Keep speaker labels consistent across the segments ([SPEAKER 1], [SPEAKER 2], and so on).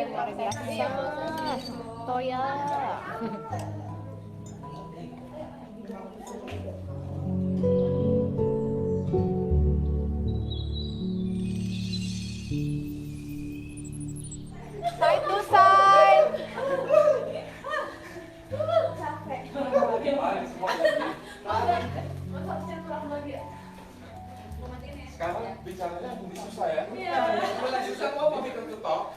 [SPEAKER 1] luar biasa. Toya. Side to side.
[SPEAKER 2] Sekarang bicaranya lebih susah ya? Iya. Lebih susah kok mau bikin ketok.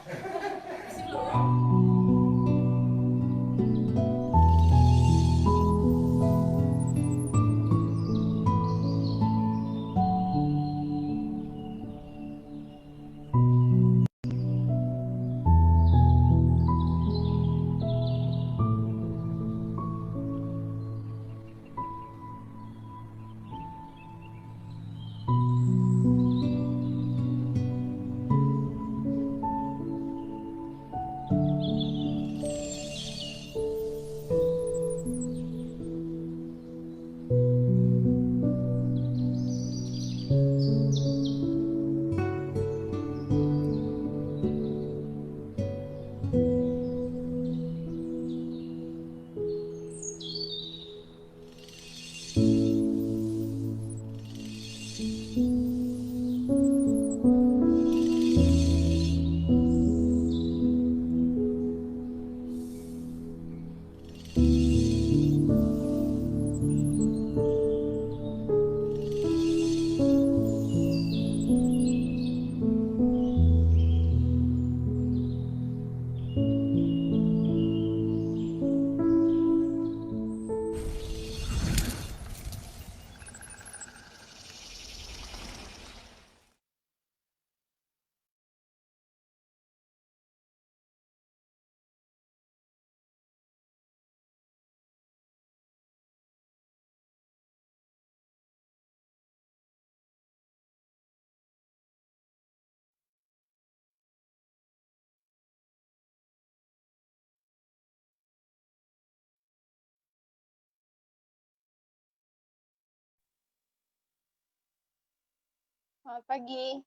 [SPEAKER 3] Selamat pagi.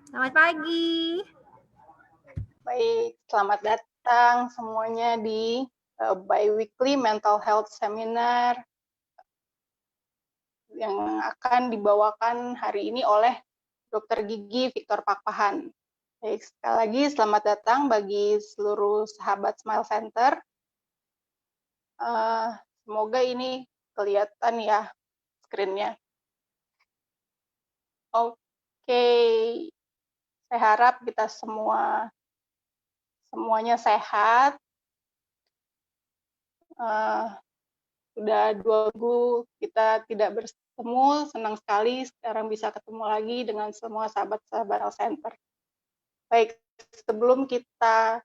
[SPEAKER 1] Selamat pagi.
[SPEAKER 3] Baik, selamat datang semuanya di Bi-Weekly Mental Health Seminar yang akan dibawakan hari ini oleh Dr. Gigi Victor Pakpahan. Baik, sekali lagi selamat datang bagi seluruh sahabat Smile Center. Semoga ini kelihatan ya screen-nya. Oke, saya harap kita semuanya sehat. Sudah 2 minggu kita tidak bertemu, senang sekali sekarang bisa ketemu lagi dengan semua sahabat-sahabat Health Center. Baik, sebelum kita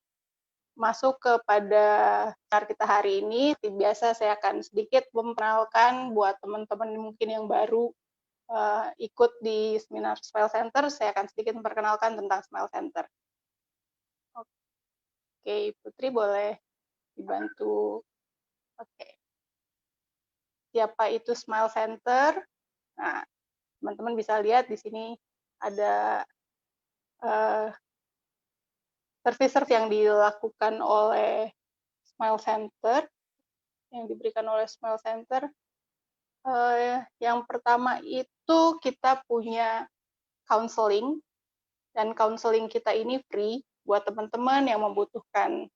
[SPEAKER 3] masuk kepada webinar kita hari ini, seperti biasa saya akan sedikit memperkenalkan buat teman-teman mungkin yang baru ikut di seminar Smile Center, saya akan sedikit memperkenalkan tentang Smile Center. Oke, Putri boleh dibantu. Oke. Siapa itu Smile Center? Nah, teman-teman bisa lihat di sini ada services yang dilakukan oleh Smile Center, yang diberikan oleh Smile Center. Yang pertama itu kita punya counseling, dan counseling kita ini free buat teman-teman yang membutuhkan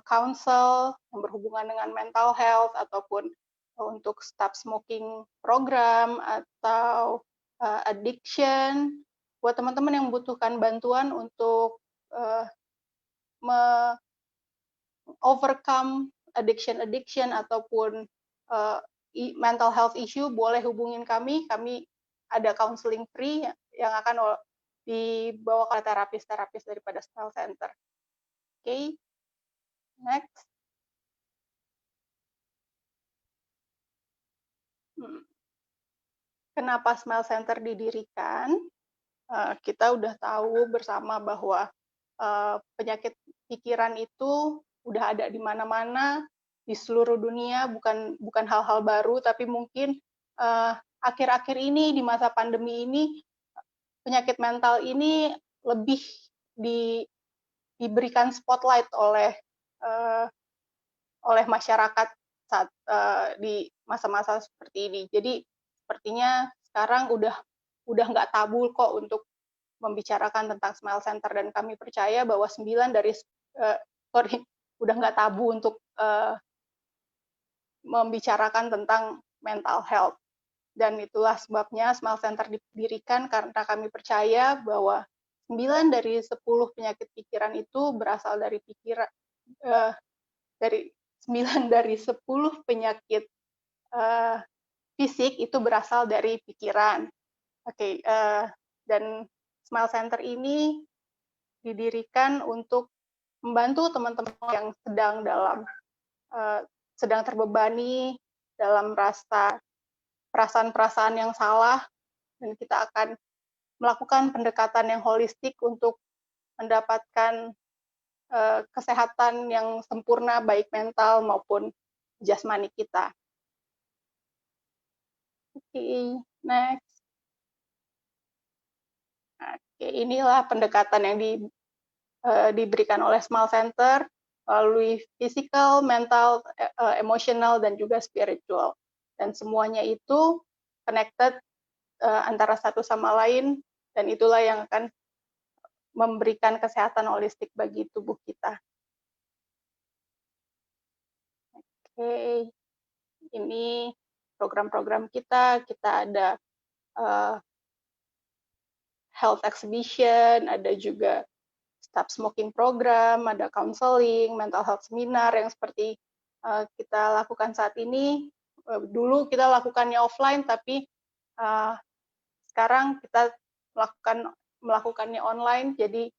[SPEAKER 3] counsel yang berhubungan dengan mental health ataupun untuk stop smoking program atau addiction, buat teman-teman yang membutuhkan bantuan untuk overcome addiction ataupun mental health issue, boleh hubungin kami ada counseling free yang akan dibawa ke terapis daripada Smile Center. Oke, next. Kenapa Smile Center didirikan? Kita udah tahu bersama bahwa penyakit pikiran itu udah ada di mana-mana di seluruh dunia, bukan hal-hal baru, tapi mungkin akhir-akhir ini di masa pandemi ini penyakit mental ini lebih diberikan spotlight oleh masyarakat saat di masa-masa seperti ini. Jadi sepertinya sekarang udah nggak tabu kok untuk membicarakan tentang Smile Center, dan kami percaya bahwa 9 dari udah nggak tabu untuk membicarakan tentang mental health. Dan itulah sebabnya Smile Center didirikan, karena kami percaya bahwa 9 dari 10 penyakit pikiran itu berasal dari pikiran, dari 9 dari 10 penyakit fisik itu berasal dari pikiran. Oke, dan Smile Center ini didirikan untuk membantu teman-teman yang sedang terbebani dalam perasaan-perasaan yang salah, dan kita akan melakukan pendekatan yang holistik untuk mendapatkan kesehatan yang sempurna, baik mental maupun jasmani kita. Oke, next. Oke, inilah pendekatan yang diberikan oleh Smile Center melalui physical, mental, emotional, dan juga spiritual. Dan semuanya itu connected antara satu sama lain, dan itulah yang akan memberikan kesehatan holistik bagi tubuh kita. Oke, ini program-program kita ada health exhibition, ada juga stop smoking program, ada counseling, mental health seminar yang seperti kita lakukan saat ini. Dulu kita lakukannya offline, tapi sekarang kita melakukannya online. Jadi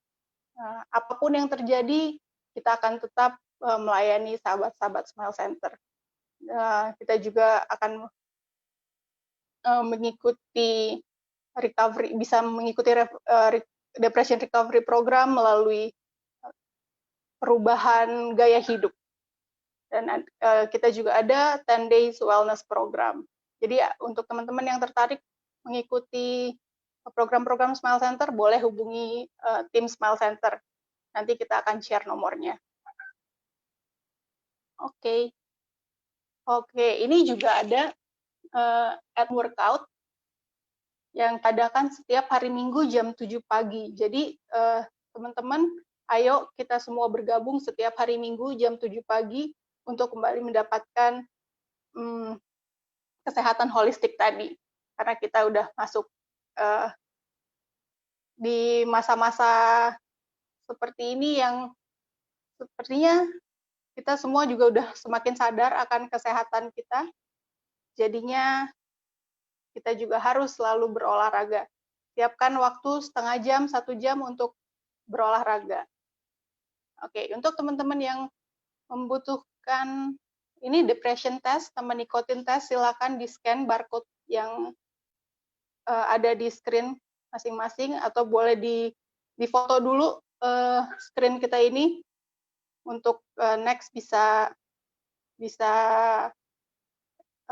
[SPEAKER 3] apapun yang terjadi, kita akan tetap melayani sahabat-sahabat Smile Center. Kita juga akan mengikuti bisa mengikuti depression recovery program melalui perubahan gaya hidup. Dan kita juga ada 10 days wellness program. Jadi untuk teman-teman yang tertarik mengikuti program-program Smile Center, boleh hubungi tim Smile Center. Nanti kita akan share nomornya. Oke, ini juga ada at workout yang diadakan setiap hari Minggu jam 7 pagi. Jadi teman-teman, ayo kita semua bergabung setiap hari Minggu jam 7 pagi untuk kembali mendapatkan kesehatan holistik tadi. Karena kita udah masuk di masa-masa seperti ini yang sepertinya kita semua juga udah semakin sadar akan kesehatan kita. Jadinya kita juga harus selalu berolahraga. Siapkan waktu setengah jam, 1 jam untuk berolahraga. Oke, untuk teman-teman yang membutuhkan ini depression test sama nikotin test, silakan di-scan barcode yang ada di screen masing-masing, atau boleh di-foto dulu screen kita ini untuk next bisa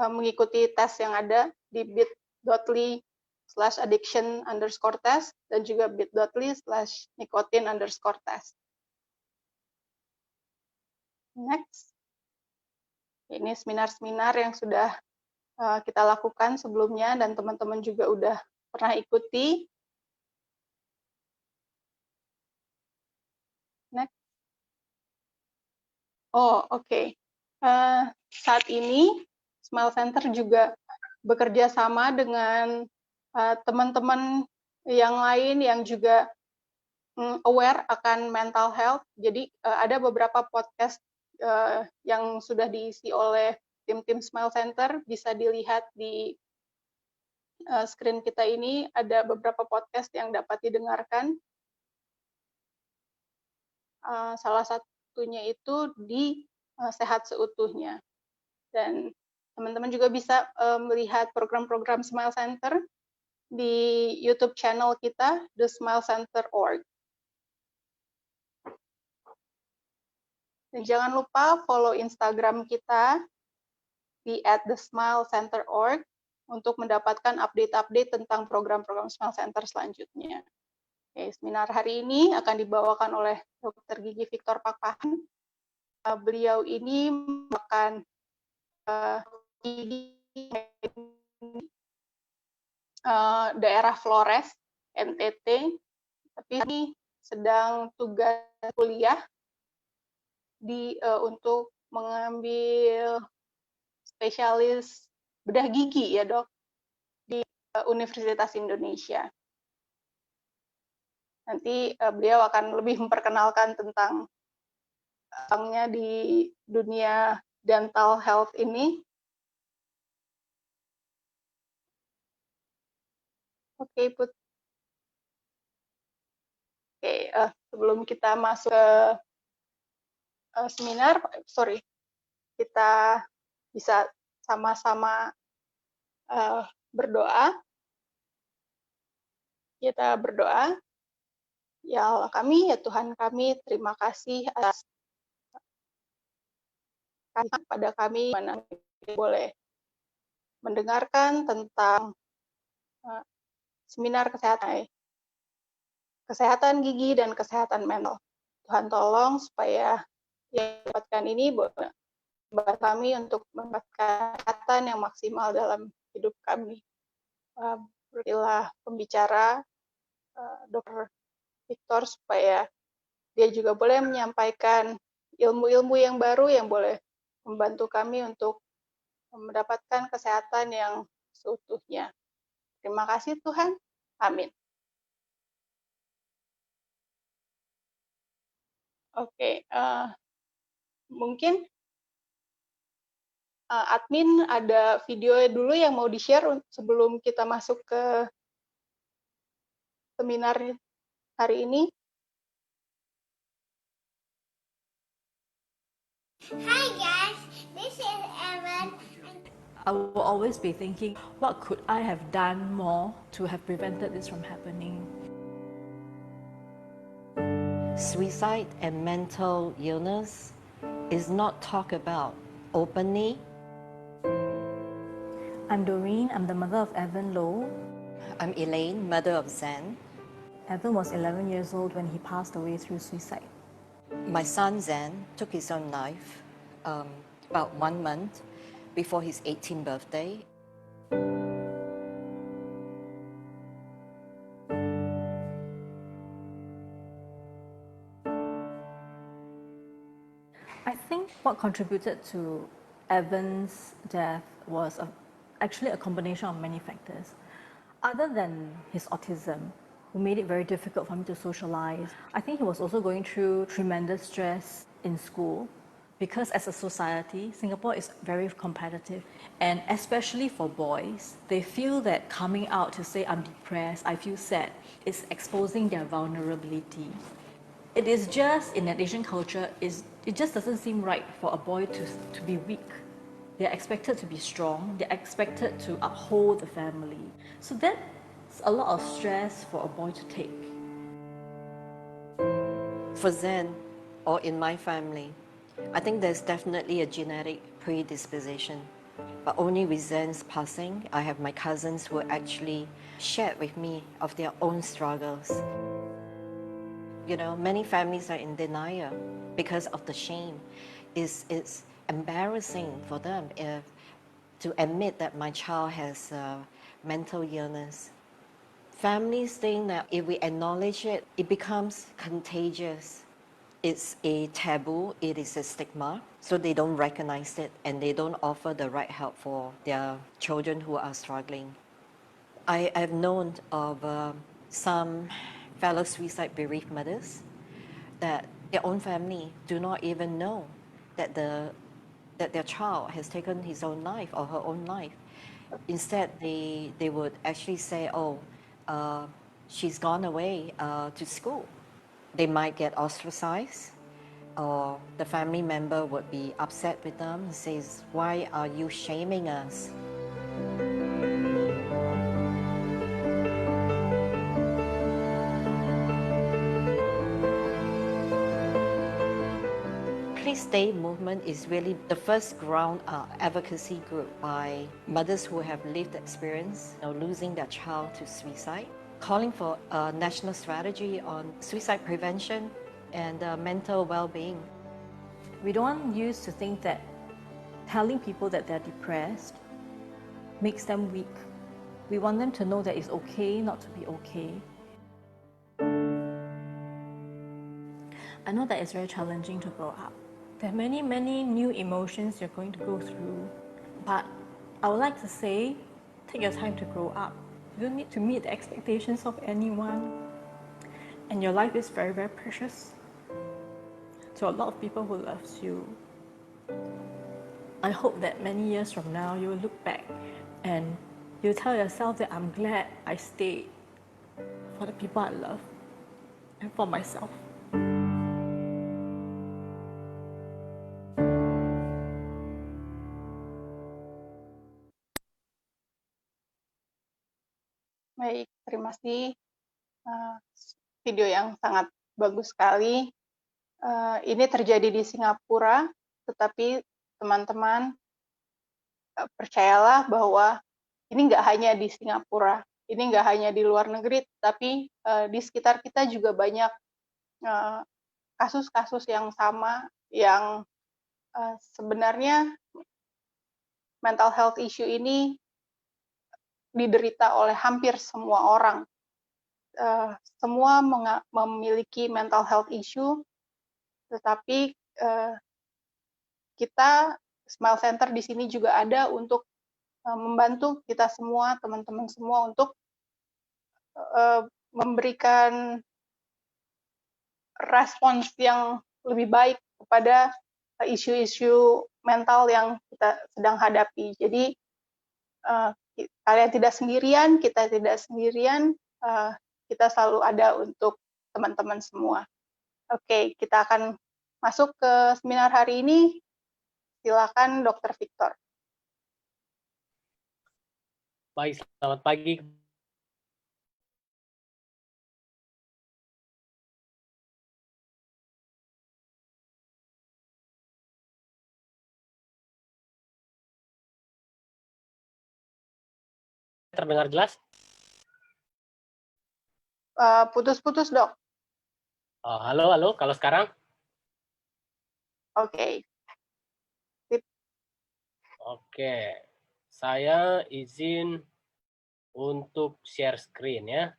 [SPEAKER 3] mengikuti tes yang ada di bit.ly/addiction_test dan juga bit.ly/nicotine_test. Next. Ini seminar-seminar yang sudah kita lakukan sebelumnya dan teman-teman juga udah pernah ikuti. Next. Oh, oke. Saat ini Smile Center juga bekerja sama dengan teman-teman yang lain yang juga aware akan mental health. Jadi ada beberapa podcast yang sudah diisi oleh tim-tim Smile Center, bisa dilihat di screen kita ini, ada beberapa podcast yang dapat didengarkan. Salah satunya itu di Sehat Seutuhnya. Dan teman-teman juga bisa melihat program-program Smile Center di YouTube channel kita, thesmilecenter.org. Dan jangan lupa follow Instagram kita di @thesmilecenter.org untuk mendapatkan update-update tentang program-program Smile Center selanjutnya. Oke, seminar hari ini akan dibawakan oleh Dr. Gigi Victor Pakpahan. Beliau ini merupakan daerah Flores, NTT, tapi ini sedang tugas kuliah untuk mengambil spesialis bedah gigi ya dok di Universitas Indonesia. Nanti beliau akan lebih memperkenalkan tentang di dunia dental health ini. Oke, Put. Oke, sebelum kita masuk ke seminar, kita bisa sama-sama berdoa. Kita berdoa. Ya Allah kami, ya Tuhan kami, terima kasih atas pada kami mana boleh mendengarkan tentang seminar kesehatan gigi dan kesehatan mental. Tuhan tolong supaya yang dapatkan ini buat kami untuk mendapatkan kesehatan yang maksimal dalam hidup kami. Berilah pembicara Dr. Victor supaya dia juga boleh menyampaikan ilmu-ilmu yang baru yang boleh membantu kami untuk mendapatkan kesehatan yang seutuhnya. Terima kasih Tuhan. Amin. Oke, mungkin admin ada video dulu yang mau di-share sebelum kita masuk ke seminar hari ini.
[SPEAKER 4] Hi guys, this is Evan.
[SPEAKER 5] I will always be thinking, what could I have done more to have prevented this from happening?
[SPEAKER 6] Suicide and mental illness is not talked about openly.
[SPEAKER 5] I'm Doreen, I'm the mother of Evan Low.
[SPEAKER 6] I'm Elaine, mother of Zen.
[SPEAKER 5] Evan was 11 years old when he passed away through suicide.
[SPEAKER 6] My son Zen took his own life about 1 month before his 18th birthday.
[SPEAKER 5] I think what contributed to Evan's death was actually a combination of many factors. Other than his autism, who made it very difficult for him to socialize, I think he was also going through tremendous stress in school because as a society, Singapore is very competitive, and especially for boys, they feel that coming out to say, I'm depressed, I feel sad, is exposing their vulnerability. It is just, in an Asian culture, it just doesn't seem right for a boy to be weak. They're expected to be strong, they're expected to uphold the family. So that's a lot of stress for a boy to take.
[SPEAKER 6] For Zen, or in my family, I think there's definitely a genetic predisposition. But only with Zen's passing, I have my cousins who actually shared with me of their own struggles. You know, many families are in denial because of the shame. It's embarrassing for them to admit that my child has mental illness. Families think that if we acknowledge it, it becomes contagious. It's a taboo, it is a stigma, so they don't recognize it and they don't offer the right help for their children who are struggling. I've known of some fellow suicide bereaved mothers that their own family do not even know that their child has taken his own life or her own life. Instead, they would actually say, oh, she's gone away to school. They might get ostracized, or the family member would be upset with them and says, why are you shaming us? Happy Stay movement is really the first ground advocacy group by mothers who have lived experience losing their child to suicide, calling for a national strategy on suicide prevention and mental well-being.
[SPEAKER 5] We don't want youth to think that telling people that they're depressed makes them weak. We want them to know that it's okay not to be okay. I know that it's very challenging to grow up. There are many, many new emotions you're going to go through. But I would like to say, take your time to grow up. You don't need to meet the expectations of anyone. And your life is very, very precious to a lot of people who loves you. I hope that many years from now, you will look back and you'll tell yourself that I'm glad I stayed for the people I love and for myself.
[SPEAKER 3] Baik, terima kasih. Video yang sangat bagus sekali. Ini terjadi di Singapura, tetapi teman-teman percayalah bahwa ini nggak hanya di Singapura, ini nggak hanya di luar negeri, tapi di sekitar kita juga banyak kasus-kasus yang sama yang sebenarnya mental health issue ini diderita oleh hampir semua orang. Semua memiliki mental health issue, tetapi kita Smile Center di sini juga ada untuk membantu kita semua, teman-teman semua untuk memberikan respons yang lebih baik kepada isu-isu mental yang kita sedang hadapi. Jadi kalian tidak sendirian, kita tidak sendirian, kita selalu ada untuk teman-teman semua. Oke, kita akan masuk ke seminar hari ini. Silakan Dr. Victor.
[SPEAKER 7] Baik, selamat pagi. Terdengar jelas?
[SPEAKER 3] Putus-putus, Dok.
[SPEAKER 7] Oh, halo. Kalau sekarang?
[SPEAKER 3] Oke.
[SPEAKER 7] Oke. Saya izin untuk share screen ya.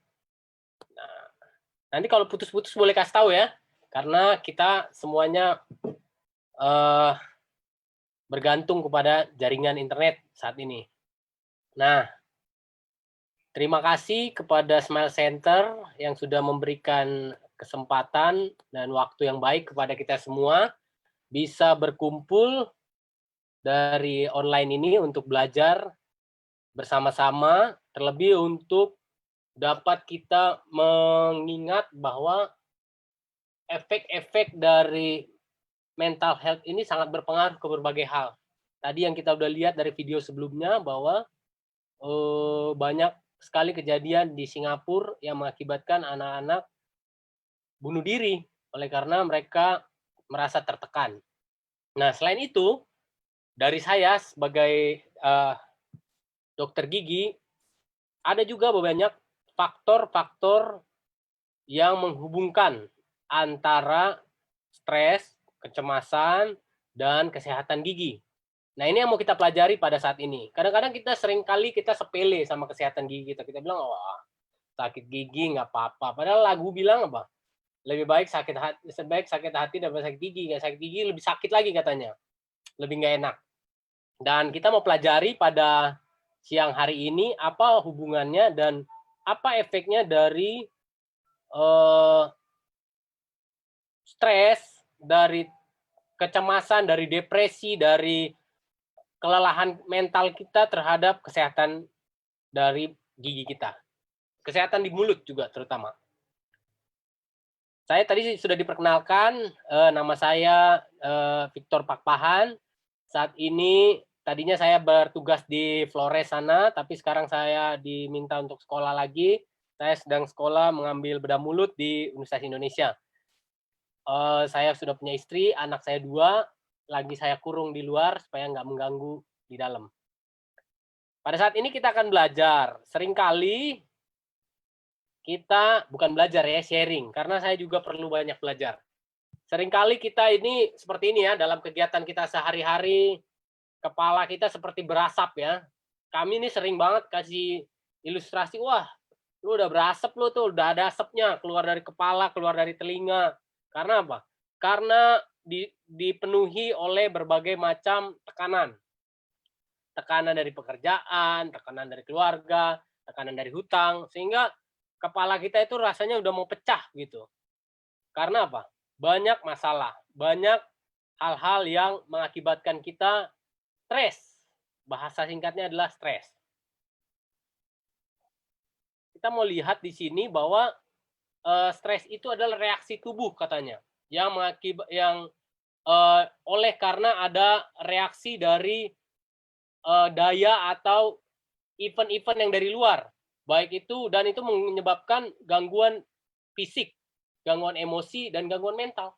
[SPEAKER 7] Nah, nanti kalau putus-putus boleh kasih tahu ya, karena kita semuanya bergantung kepada jaringan internet saat ini. Nah, terima kasih kepada Smile Center yang sudah memberikan kesempatan dan waktu yang baik kepada kita semua bisa berkumpul dari online ini untuk belajar bersama-sama, terlebih untuk dapat kita mengingat bahwa efek-efek dari mental health ini sangat berpengaruh ke berbagai hal. Tadi yang kita udah lihat dari video sebelumnya bahwa banyak sekali kejadian di Singapura yang mengakibatkan anak-anak bunuh diri oleh karena mereka merasa tertekan. Nah, selain itu, dari saya sebagai dokter gigi, ada juga banyak faktor-faktor yang menghubungkan antara stres, kecemasan, dan kesehatan gigi. Nah, ini yang mau kita pelajari pada saat ini. Kadang-kadang kita sepele sama kesehatan gigi kita. Kita bilang, wah, sakit gigi nggak apa-apa. Padahal lagu bilang apa? Lebih baik sakit hati daripada sakit gigi. Nggak sakit gigi lebih sakit lagi katanya. Lebih nggak enak. Dan kita mau pelajari pada siang hari ini apa hubungannya dan apa efeknya dari stres, dari kecemasan, dari depresi, dari kelelahan mental kita terhadap kesehatan dari gigi kita. Kesehatan di mulut juga terutama. Saya tadi sudah diperkenalkan, nama saya Victor Pakpahan. Saat ini, tadinya saya bertugas di Flores sana, tapi sekarang saya diminta untuk sekolah lagi. Saya sedang sekolah mengambil bedah mulut di Universitas Indonesia. Saya sudah punya istri, anak saya 2, lagi saya kurung di luar supaya nggak mengganggu di dalam. Pada saat ini kita akan belajar. Seringkali kita bukan belajar ya, sharing. Karena saya juga perlu banyak belajar. Seringkali kita ini seperti ini ya, dalam kegiatan kita sehari-hari, kepala kita seperti berasap ya. Kami ini sering banget kasih ilustrasi, wah, lu udah berasap lu tuh, udah ada asapnya, keluar dari kepala, keluar dari telinga. Karena apa? Karena dipenuhi oleh berbagai macam tekanan. Tekanan dari pekerjaan, tekanan dari keluarga, tekanan dari hutang, sehingga kepala kita itu rasanya udah mau pecah gitu. Karena apa? Banyak masalah, banyak hal-hal yang mengakibatkan kita stres. Bahasa singkatnya adalah stres. Kita mau lihat di sini bahwa stres itu adalah reaksi tubuh katanya, yang oleh karena ada reaksi dari daya atau event-event yang dari luar, baik itu dan itu menyebabkan gangguan fisik, gangguan emosi, dan gangguan mental.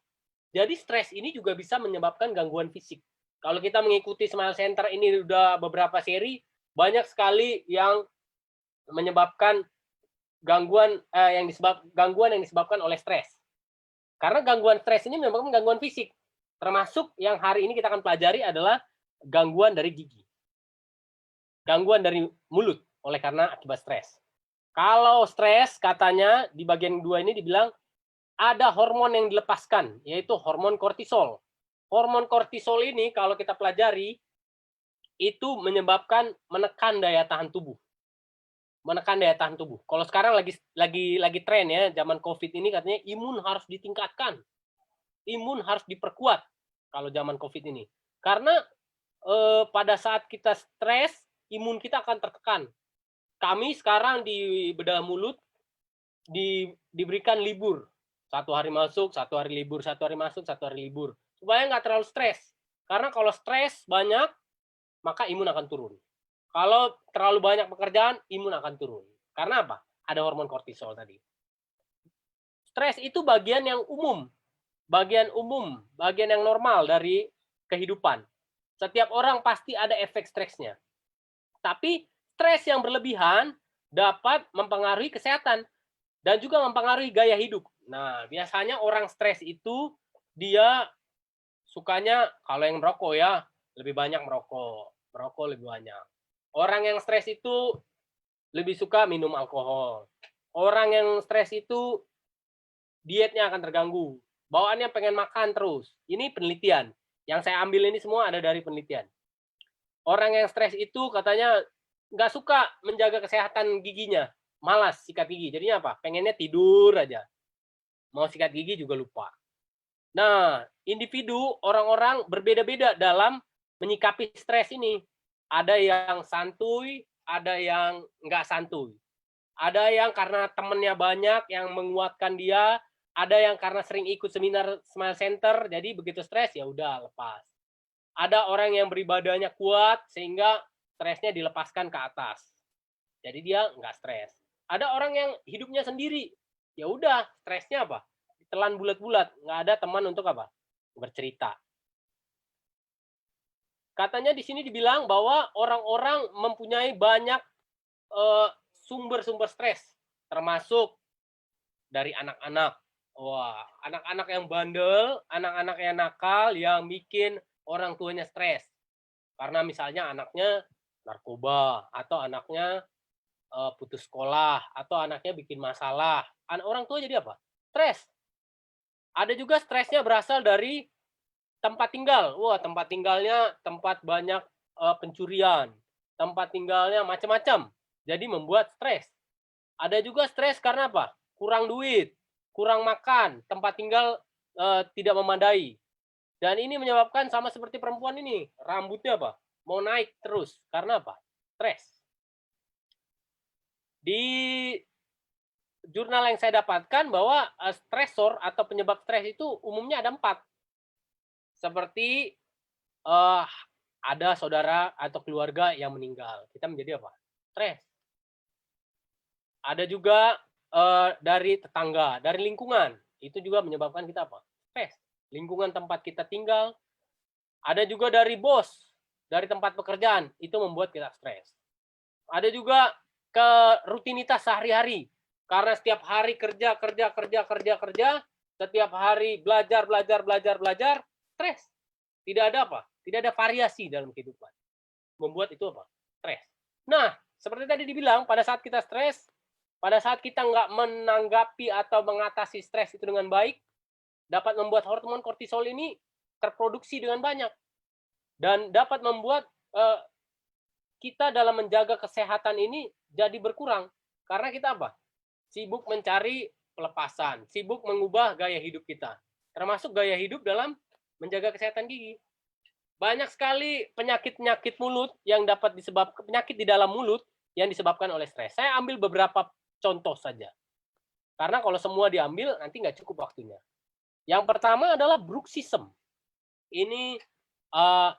[SPEAKER 7] Jadi stres ini juga bisa menyebabkan gangguan fisik. Kalau kita mengikuti Smile Center ini udah beberapa seri, banyak sekali yang menyebabkan gangguan yang disebabkan oleh stres. Karena gangguan stres ini menyebabkan gangguan fisik. Termasuk yang hari ini kita akan pelajari adalah gangguan dari gigi. Gangguan dari mulut oleh karena akibat stres. Kalau stres katanya di bagian 2 ini dibilang ada hormon yang dilepaskan, yaitu hormon kortisol. Hormon kortisol ini kalau kita pelajari itu menyebabkan menekan daya tahan tubuh. Menekan daya tahan tubuh. Kalau sekarang lagi tren ya, zaman Covid ini katanya imun harus ditingkatkan. Imun harus diperkuat kalau zaman Covid ini. Karena pada saat kita stres, imun kita akan tertekan. Kami sekarang di bedah mulut diberikan libur. 1 hari masuk, 1 hari libur, 1 hari masuk, 1 hari libur. Supaya nggak terlalu stres. Karena kalau stres banyak, maka imun akan turun. Kalau terlalu banyak pekerjaan, imun akan turun. Karena apa? Ada hormon kortisol tadi. Stres itu bagian yang umum. Bagian yang normal dari kehidupan. Setiap orang pasti ada efek stresnya. Tapi stres yang berlebihan dapat mempengaruhi kesehatan dan juga mempengaruhi gaya hidup. Nah, biasanya orang stres itu dia sukanya kalau yang merokok ya, lebih banyak merokok. Merokok lebih banyak. Orang yang stres itu lebih suka minum alkohol. Orang yang stres itu dietnya akan terganggu. Bawaannya pengen makan terus. Ini penelitian. Yang saya ambil ini semua ada dari penelitian. Orang yang stres itu katanya nggak suka menjaga kesehatan giginya. Malas sikat gigi. Jadinya apa? Pengennya tidur aja. Mau sikat gigi juga lupa. Nah, individu, orang-orang berbeda-beda dalam menyikapi stres ini. Ada yang santuy, ada yang nggak santuy. Ada yang karena temennya banyak yang menguatkan dia, ada yang karena sering ikut seminar Smile Center, jadi begitu stres ya udah lepas. Ada orang yang beribadahnya kuat sehingga stresnya dilepaskan ke atas. Jadi dia nggak stres. Ada orang yang hidupnya sendiri, ya udah stresnya apa? Ditelan bulat-bulat, nggak ada teman untuk apa? Bercerita. Katanya di sini dibilang bahwa orang-orang mempunyai banyak sumber-sumber stres, termasuk dari anak-anak. Wah, anak-anak yang bandel, anak-anak yang nakal, yang bikin orang tuanya stres. Karena misalnya anaknya narkoba, atau anaknya putus sekolah, atau anaknya bikin masalah. Orang tua jadi apa? Stres. Ada juga stresnya berasal dari tempat tinggal. Wah, tempat tinggalnya tempat banyak pencurian. Tempat tinggalnya macam-macam. Jadi membuat stres. Ada juga stres karena apa? Kurang duit, kurang makan, tempat tinggal tidak memadai. Dan ini menyebabkan sama seperti perempuan ini. Rambutnya apa? Mau naik terus. Karena apa? Stres. Di jurnal yang saya dapatkan bahwa stresor atau penyebab stres itu umumnya ada 4. Seperti ada saudara atau keluarga yang meninggal. Kita menjadi apa? Stres. Ada juga dari tetangga, dari lingkungan. Itu juga menyebabkan kita apa? stres. Lingkungan tempat kita tinggal, ada juga dari bos, dari tempat pekerjaan, itu membuat kita stres. Ada juga ke rutinitas sehari-hari, karena setiap hari kerja, setiap hari belajar, stres. Tidak ada apa? Tidak ada variasi dalam kehidupan. Membuat itu apa? Stres. Nah, seperti tadi dibilang, pada saat kita stres, pada saat kita nggak menanggapi atau mengatasi stres itu dengan baik, dapat membuat hormon kortisol ini terproduksi dengan banyak. Dan dapat membuat kita dalam menjaga kesehatan ini jadi berkurang. Karena kita apa? Sibuk mencari pelepasan, sibuk mengubah gaya hidup kita. Termasuk gaya hidup dalam menjaga kesehatan gigi. Banyak sekali penyakit-penyakit mulut yang dapat disebabkan, penyakit di dalam mulut yang disebabkan oleh stres. Saya ambil beberapa contoh saja. Karena kalau semua diambil, nanti nggak cukup waktunya. Yang pertama adalah bruxism. Ini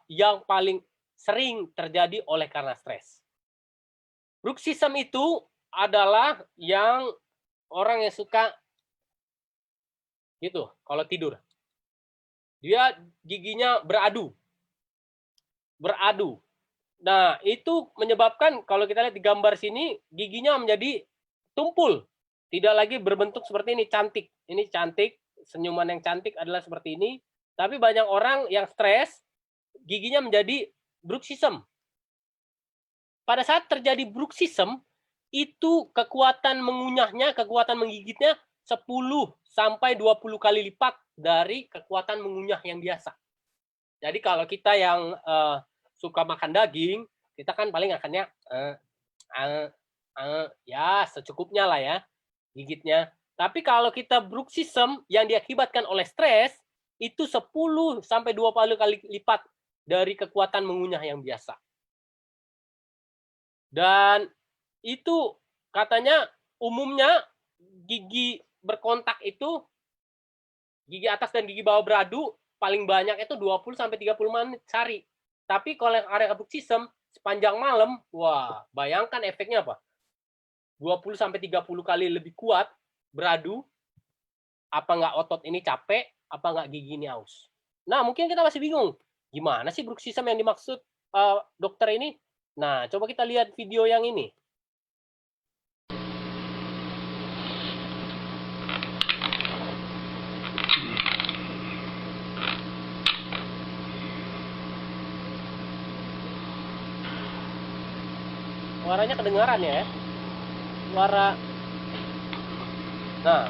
[SPEAKER 7] yang paling sering terjadi oleh karena stres. Bruxism itu adalah yang orang yang suka gitu, kalau tidur. Dia giginya beradu. Nah, itu menyebabkan kalau kita lihat di gambar sini, giginya menjadi tumpul. Tidak lagi berbentuk seperti ini, cantik. Ini cantik, senyuman yang cantik adalah seperti ini. Tapi banyak orang yang stres, giginya menjadi bruxism. Pada saat terjadi bruxism, itu kekuatan mengunyahnya, kekuatan menggigitnya 10 sampai 20 kali lipat dari kekuatan mengunyah yang biasa. Jadi kalau kita yang suka makan daging, kita kan paling akannya ya secukupnya lah ya gigitnya. Tapi kalau kita bruxism yang diakibatkan oleh stres, itu 10 sampai 20 kali lipat dari kekuatan mengunyah yang biasa. Dan itu katanya umumnya gigi berkontak itu, gigi atas dan gigi bawah beradu, paling banyak itu 20 sampai 30 menit sehari. Tapi kalau area bruxism sepanjang malam, wah, bayangkan efeknya apa? 20 sampai 30 kali lebih kuat beradu. Apa nggak otot ini capek, apa nggak gigi ini aus? Nah, mungkin kita masih bingung. Gimana sih bruxism yang dimaksud dokter ini? Nah, coba kita lihat video yang ini. Suaranya kedengaran ya? Suara. Nah.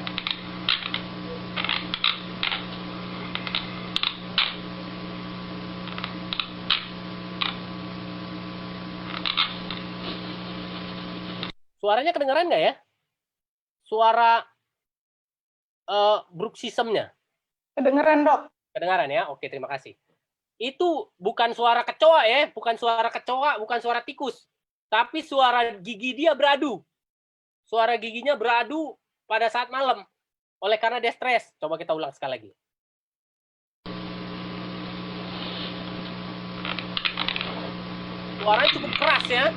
[SPEAKER 7] Suaranya kedengaran nggak ya? Suara bruxismnya.
[SPEAKER 3] Kedengeran, Dok.
[SPEAKER 7] Kedengaran ya? Oke, terima kasih. Itu bukan suara kecoa ya, bukan suara kecoa, bukan suara tikus. Tapi suara gigi dia beradu. Suara giginya beradu pada saat malam. Oleh karena dia stres. Coba kita ulang sekali lagi. Suaranya cukup keras ya.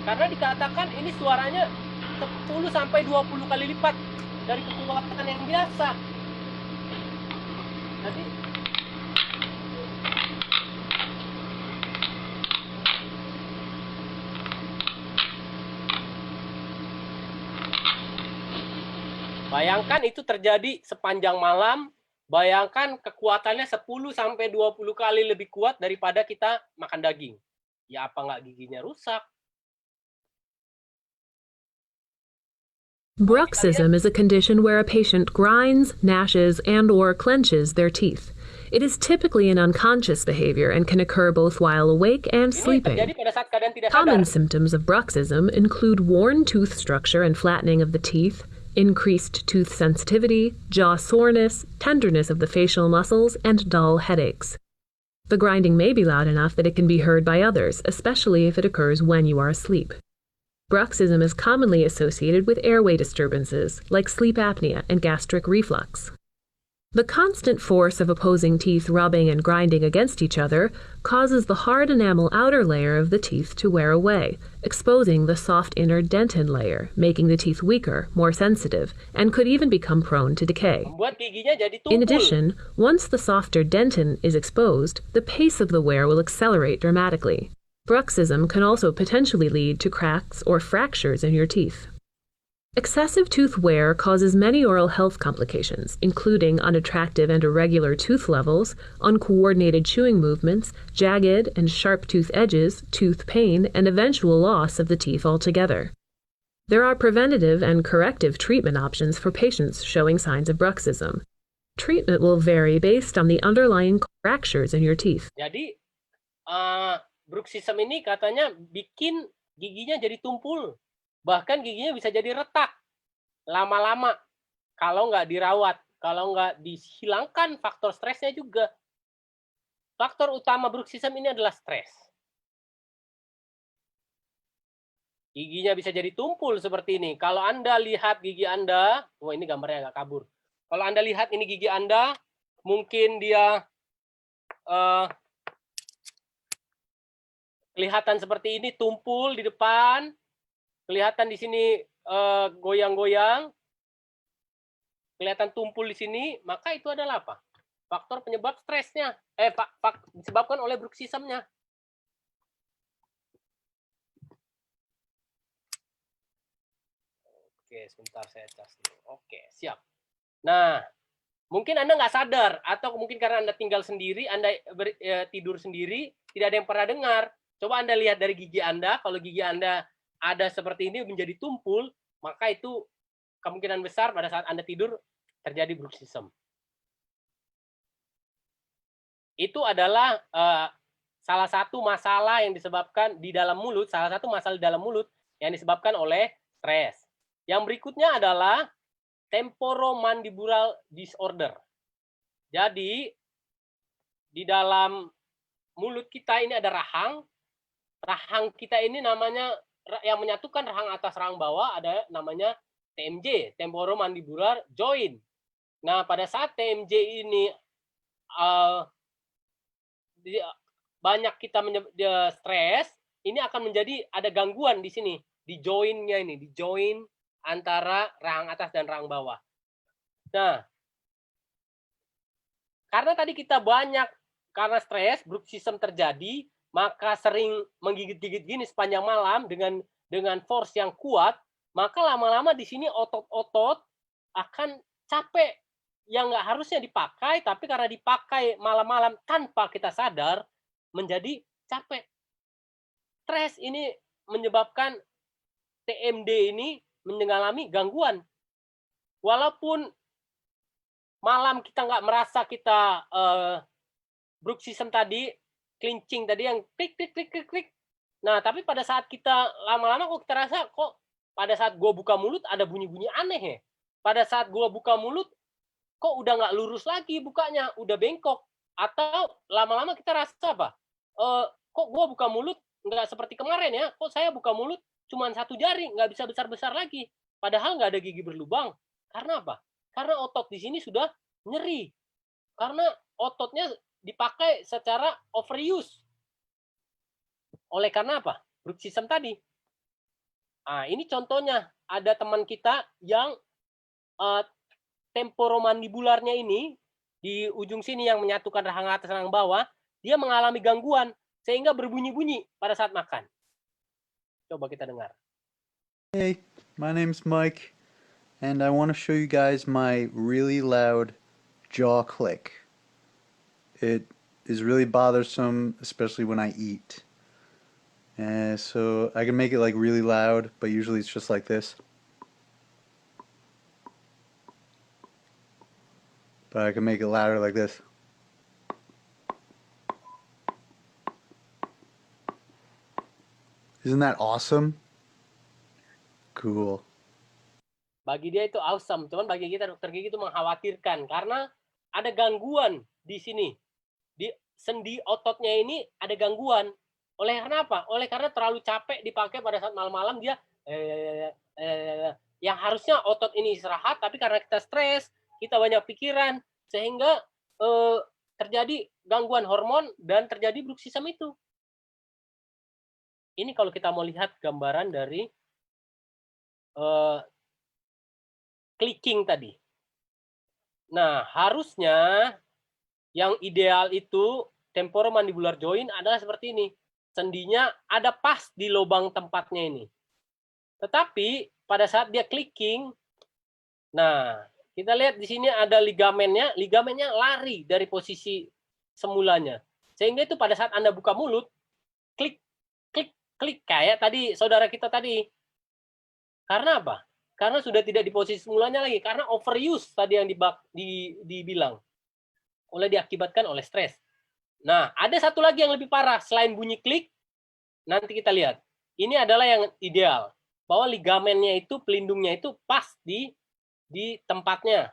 [SPEAKER 7] Karena dikatakan ini suaranya 10 sampai 20 kali lipat dari kekuatan yang biasa. Jadi bayangkan itu terjadi sepanjang malam, bayangkan kekuatannya 10 sampai 20 kali lebih kuat daripada kita makan daging. Ya apa nggak giginya rusak?
[SPEAKER 8] Bruxism is a condition where a patient grinds, gnashes, and/or clenches their teeth. It is typically an unconscious behavior and can occur both while awake and sleeping. Common symptoms of bruxism include worn tooth structure and flattening of the teeth, increased tooth sensitivity, jaw soreness, tenderness of the facial muscles, and dull headaches. The grinding may be loud enough that it can be heard by others, especially if it occurs when you are asleep. Bruxism is commonly associated with airway disturbances, like sleep apnea and gastric reflux. The constant force of opposing teeth rubbing and grinding against each other causes the hard enamel outer layer of the teeth to wear away, exposing the soft inner dentin layer, making the teeth weaker, more sensitive, and could even become prone to decay.
[SPEAKER 7] Membuat giginya jadi tumpul.
[SPEAKER 8] In addition, once the softer dentin is exposed, the pace of the wear will accelerate dramatically. Bruxism can also potentially lead to cracks or fractures in your teeth. Excessive tooth wear causes many oral health complications, including unattractive and irregular tooth levels, uncoordinated chewing movements, jagged and sharp tooth edges, tooth pain, and eventual loss of the teeth altogether. There are preventative and corrective treatment options for patients showing signs of bruxism. Treatment will vary based on the underlying fractures in your teeth.
[SPEAKER 7] Jadi, bruxism ini katanya bikin giginya jadi tumpul. Bahkan giginya bisa jadi retak lama-lama kalau nggak dirawat, kalau nggak dihilangkan faktor stresnya juga. Faktor utama bruxism ini adalah stres. Giginya bisa jadi tumpul seperti ini. Kalau Anda lihat gigi Anda, wah ini gambarnya agak kabur. Kalau Anda lihat ini gigi Anda, mungkin dia kelihatan seperti ini, tumpul di depan. Kelihatan di sini goyang-goyang, kelihatan tumpul di sini, maka itu adalah apa? Faktor penyebab stresnya, disebabkan oleh bruxismnya. Oke, sebentar saya cas dulu. Oke, siap. Nah, mungkin Anda nggak sadar, atau mungkin karena Anda tinggal sendiri, Anda tidur sendiri, tidak ada yang pernah dengar. Coba Anda lihat dari gigi Anda, kalau gigi Anda ada seperti ini menjadi tumpul, maka itu kemungkinan besar pada saat Anda tidur terjadi bruxism. Itu adalah salah satu masalah yang disebabkan di dalam mulut, salah satu masalah di dalam mulut yang disebabkan oleh stres. Yang berikutnya adalah temporomandibular disorder. Jadi di dalam mulut kita ini ada rahang. Rahang kita ini namanya, yang menyatukan rahang atas rahang bawah ada namanya TMJ, temporomandibular joint. Nah, pada saat TMJ ini banyak kita stres, ini akan menjadi ada gangguan di sini, di jointnya ini, di joint antara rahang atas dan rahang bawah. Nah, karena tadi kita banyak karena stres, bruxism terjadi, maka sering menggigit-gigit gini sepanjang malam dengan force yang kuat, maka lama-lama di sini otot-otot akan capek yang nggak harusnya dipakai, tapi karena dipakai malam-malam tanpa kita sadar, menjadi capek. Stres ini menyebabkan TMD ini mengalami gangguan. Walaupun malam kita nggak merasa kita bruxism tadi, clenching tadi yang klik klik klik klik klik. Nah, tapi pada saat kita lama-lama kok kita rasa kok pada saat gua buka mulut ada bunyi-bunyi aneh ya. Pada saat gua buka mulut kok udah nggak lurus lagi bukanya, udah bengkok. Atau lama-lama kita rasa apa? Kok gua buka mulut nggak seperti kemarin ya? Kok saya buka mulut cuma satu jari, nggak bisa besar-besar lagi. Padahal nggak ada gigi berlubang. Karena apa? Karena otot di sini sudah nyeri. Karena ototnya dipakai secara overuse. Oleh karena apa? Bruxism tadi. Nah, ini contohnya. Ada teman kita yang temporomandibularnya ini, di ujung sini yang menyatukan rahang atas rahang bawah, dia mengalami gangguan, sehingga berbunyi-bunyi pada saat makan. Coba kita dengar.
[SPEAKER 9] Hey, my name's Mike, and I want to show you guys my really loud jaw click. It is really bothersome, especially when I eat. And so I can make it like really loud, but usually it's just like this. But I can make it louder like this. Isn't that awesome? Cool.
[SPEAKER 7] Bagi dia itu awesome, cuman bagi kita dokter gigi itu mengkhawatirkan karena ada gangguan di sini. Di sendi ototnya ini ada gangguan. Oleh karena apa? Oleh karena terlalu capek dipakai pada saat malam-malam dia yang harusnya otot ini istirahat, tapi karena kita stres, kita banyak pikiran, sehingga terjadi gangguan hormon dan terjadi bruxism itu. Ini kalau kita mau lihat gambaran dari clicking tadi. Nah, harusnya yang ideal itu temporomandibular joint adalah seperti ini. Sendinya ada pas di lubang tempatnya ini. Tetapi pada saat dia clicking, nah, kita lihat di sini ada ligamennya lari dari posisi semulanya. Sehingga itu pada saat Anda buka mulut, klik, klik, klik, kayak tadi saudara kita tadi. Karena apa? Karena sudah tidak di posisi semulanya lagi. Karena overuse tadi yang dibilang. Diakibatkan oleh stres. Nah, ada satu lagi yang lebih parah. Selain bunyi klik, nanti kita lihat. Ini adalah yang ideal. Bahwa ligamennya itu, pelindungnya itu pas di tempatnya.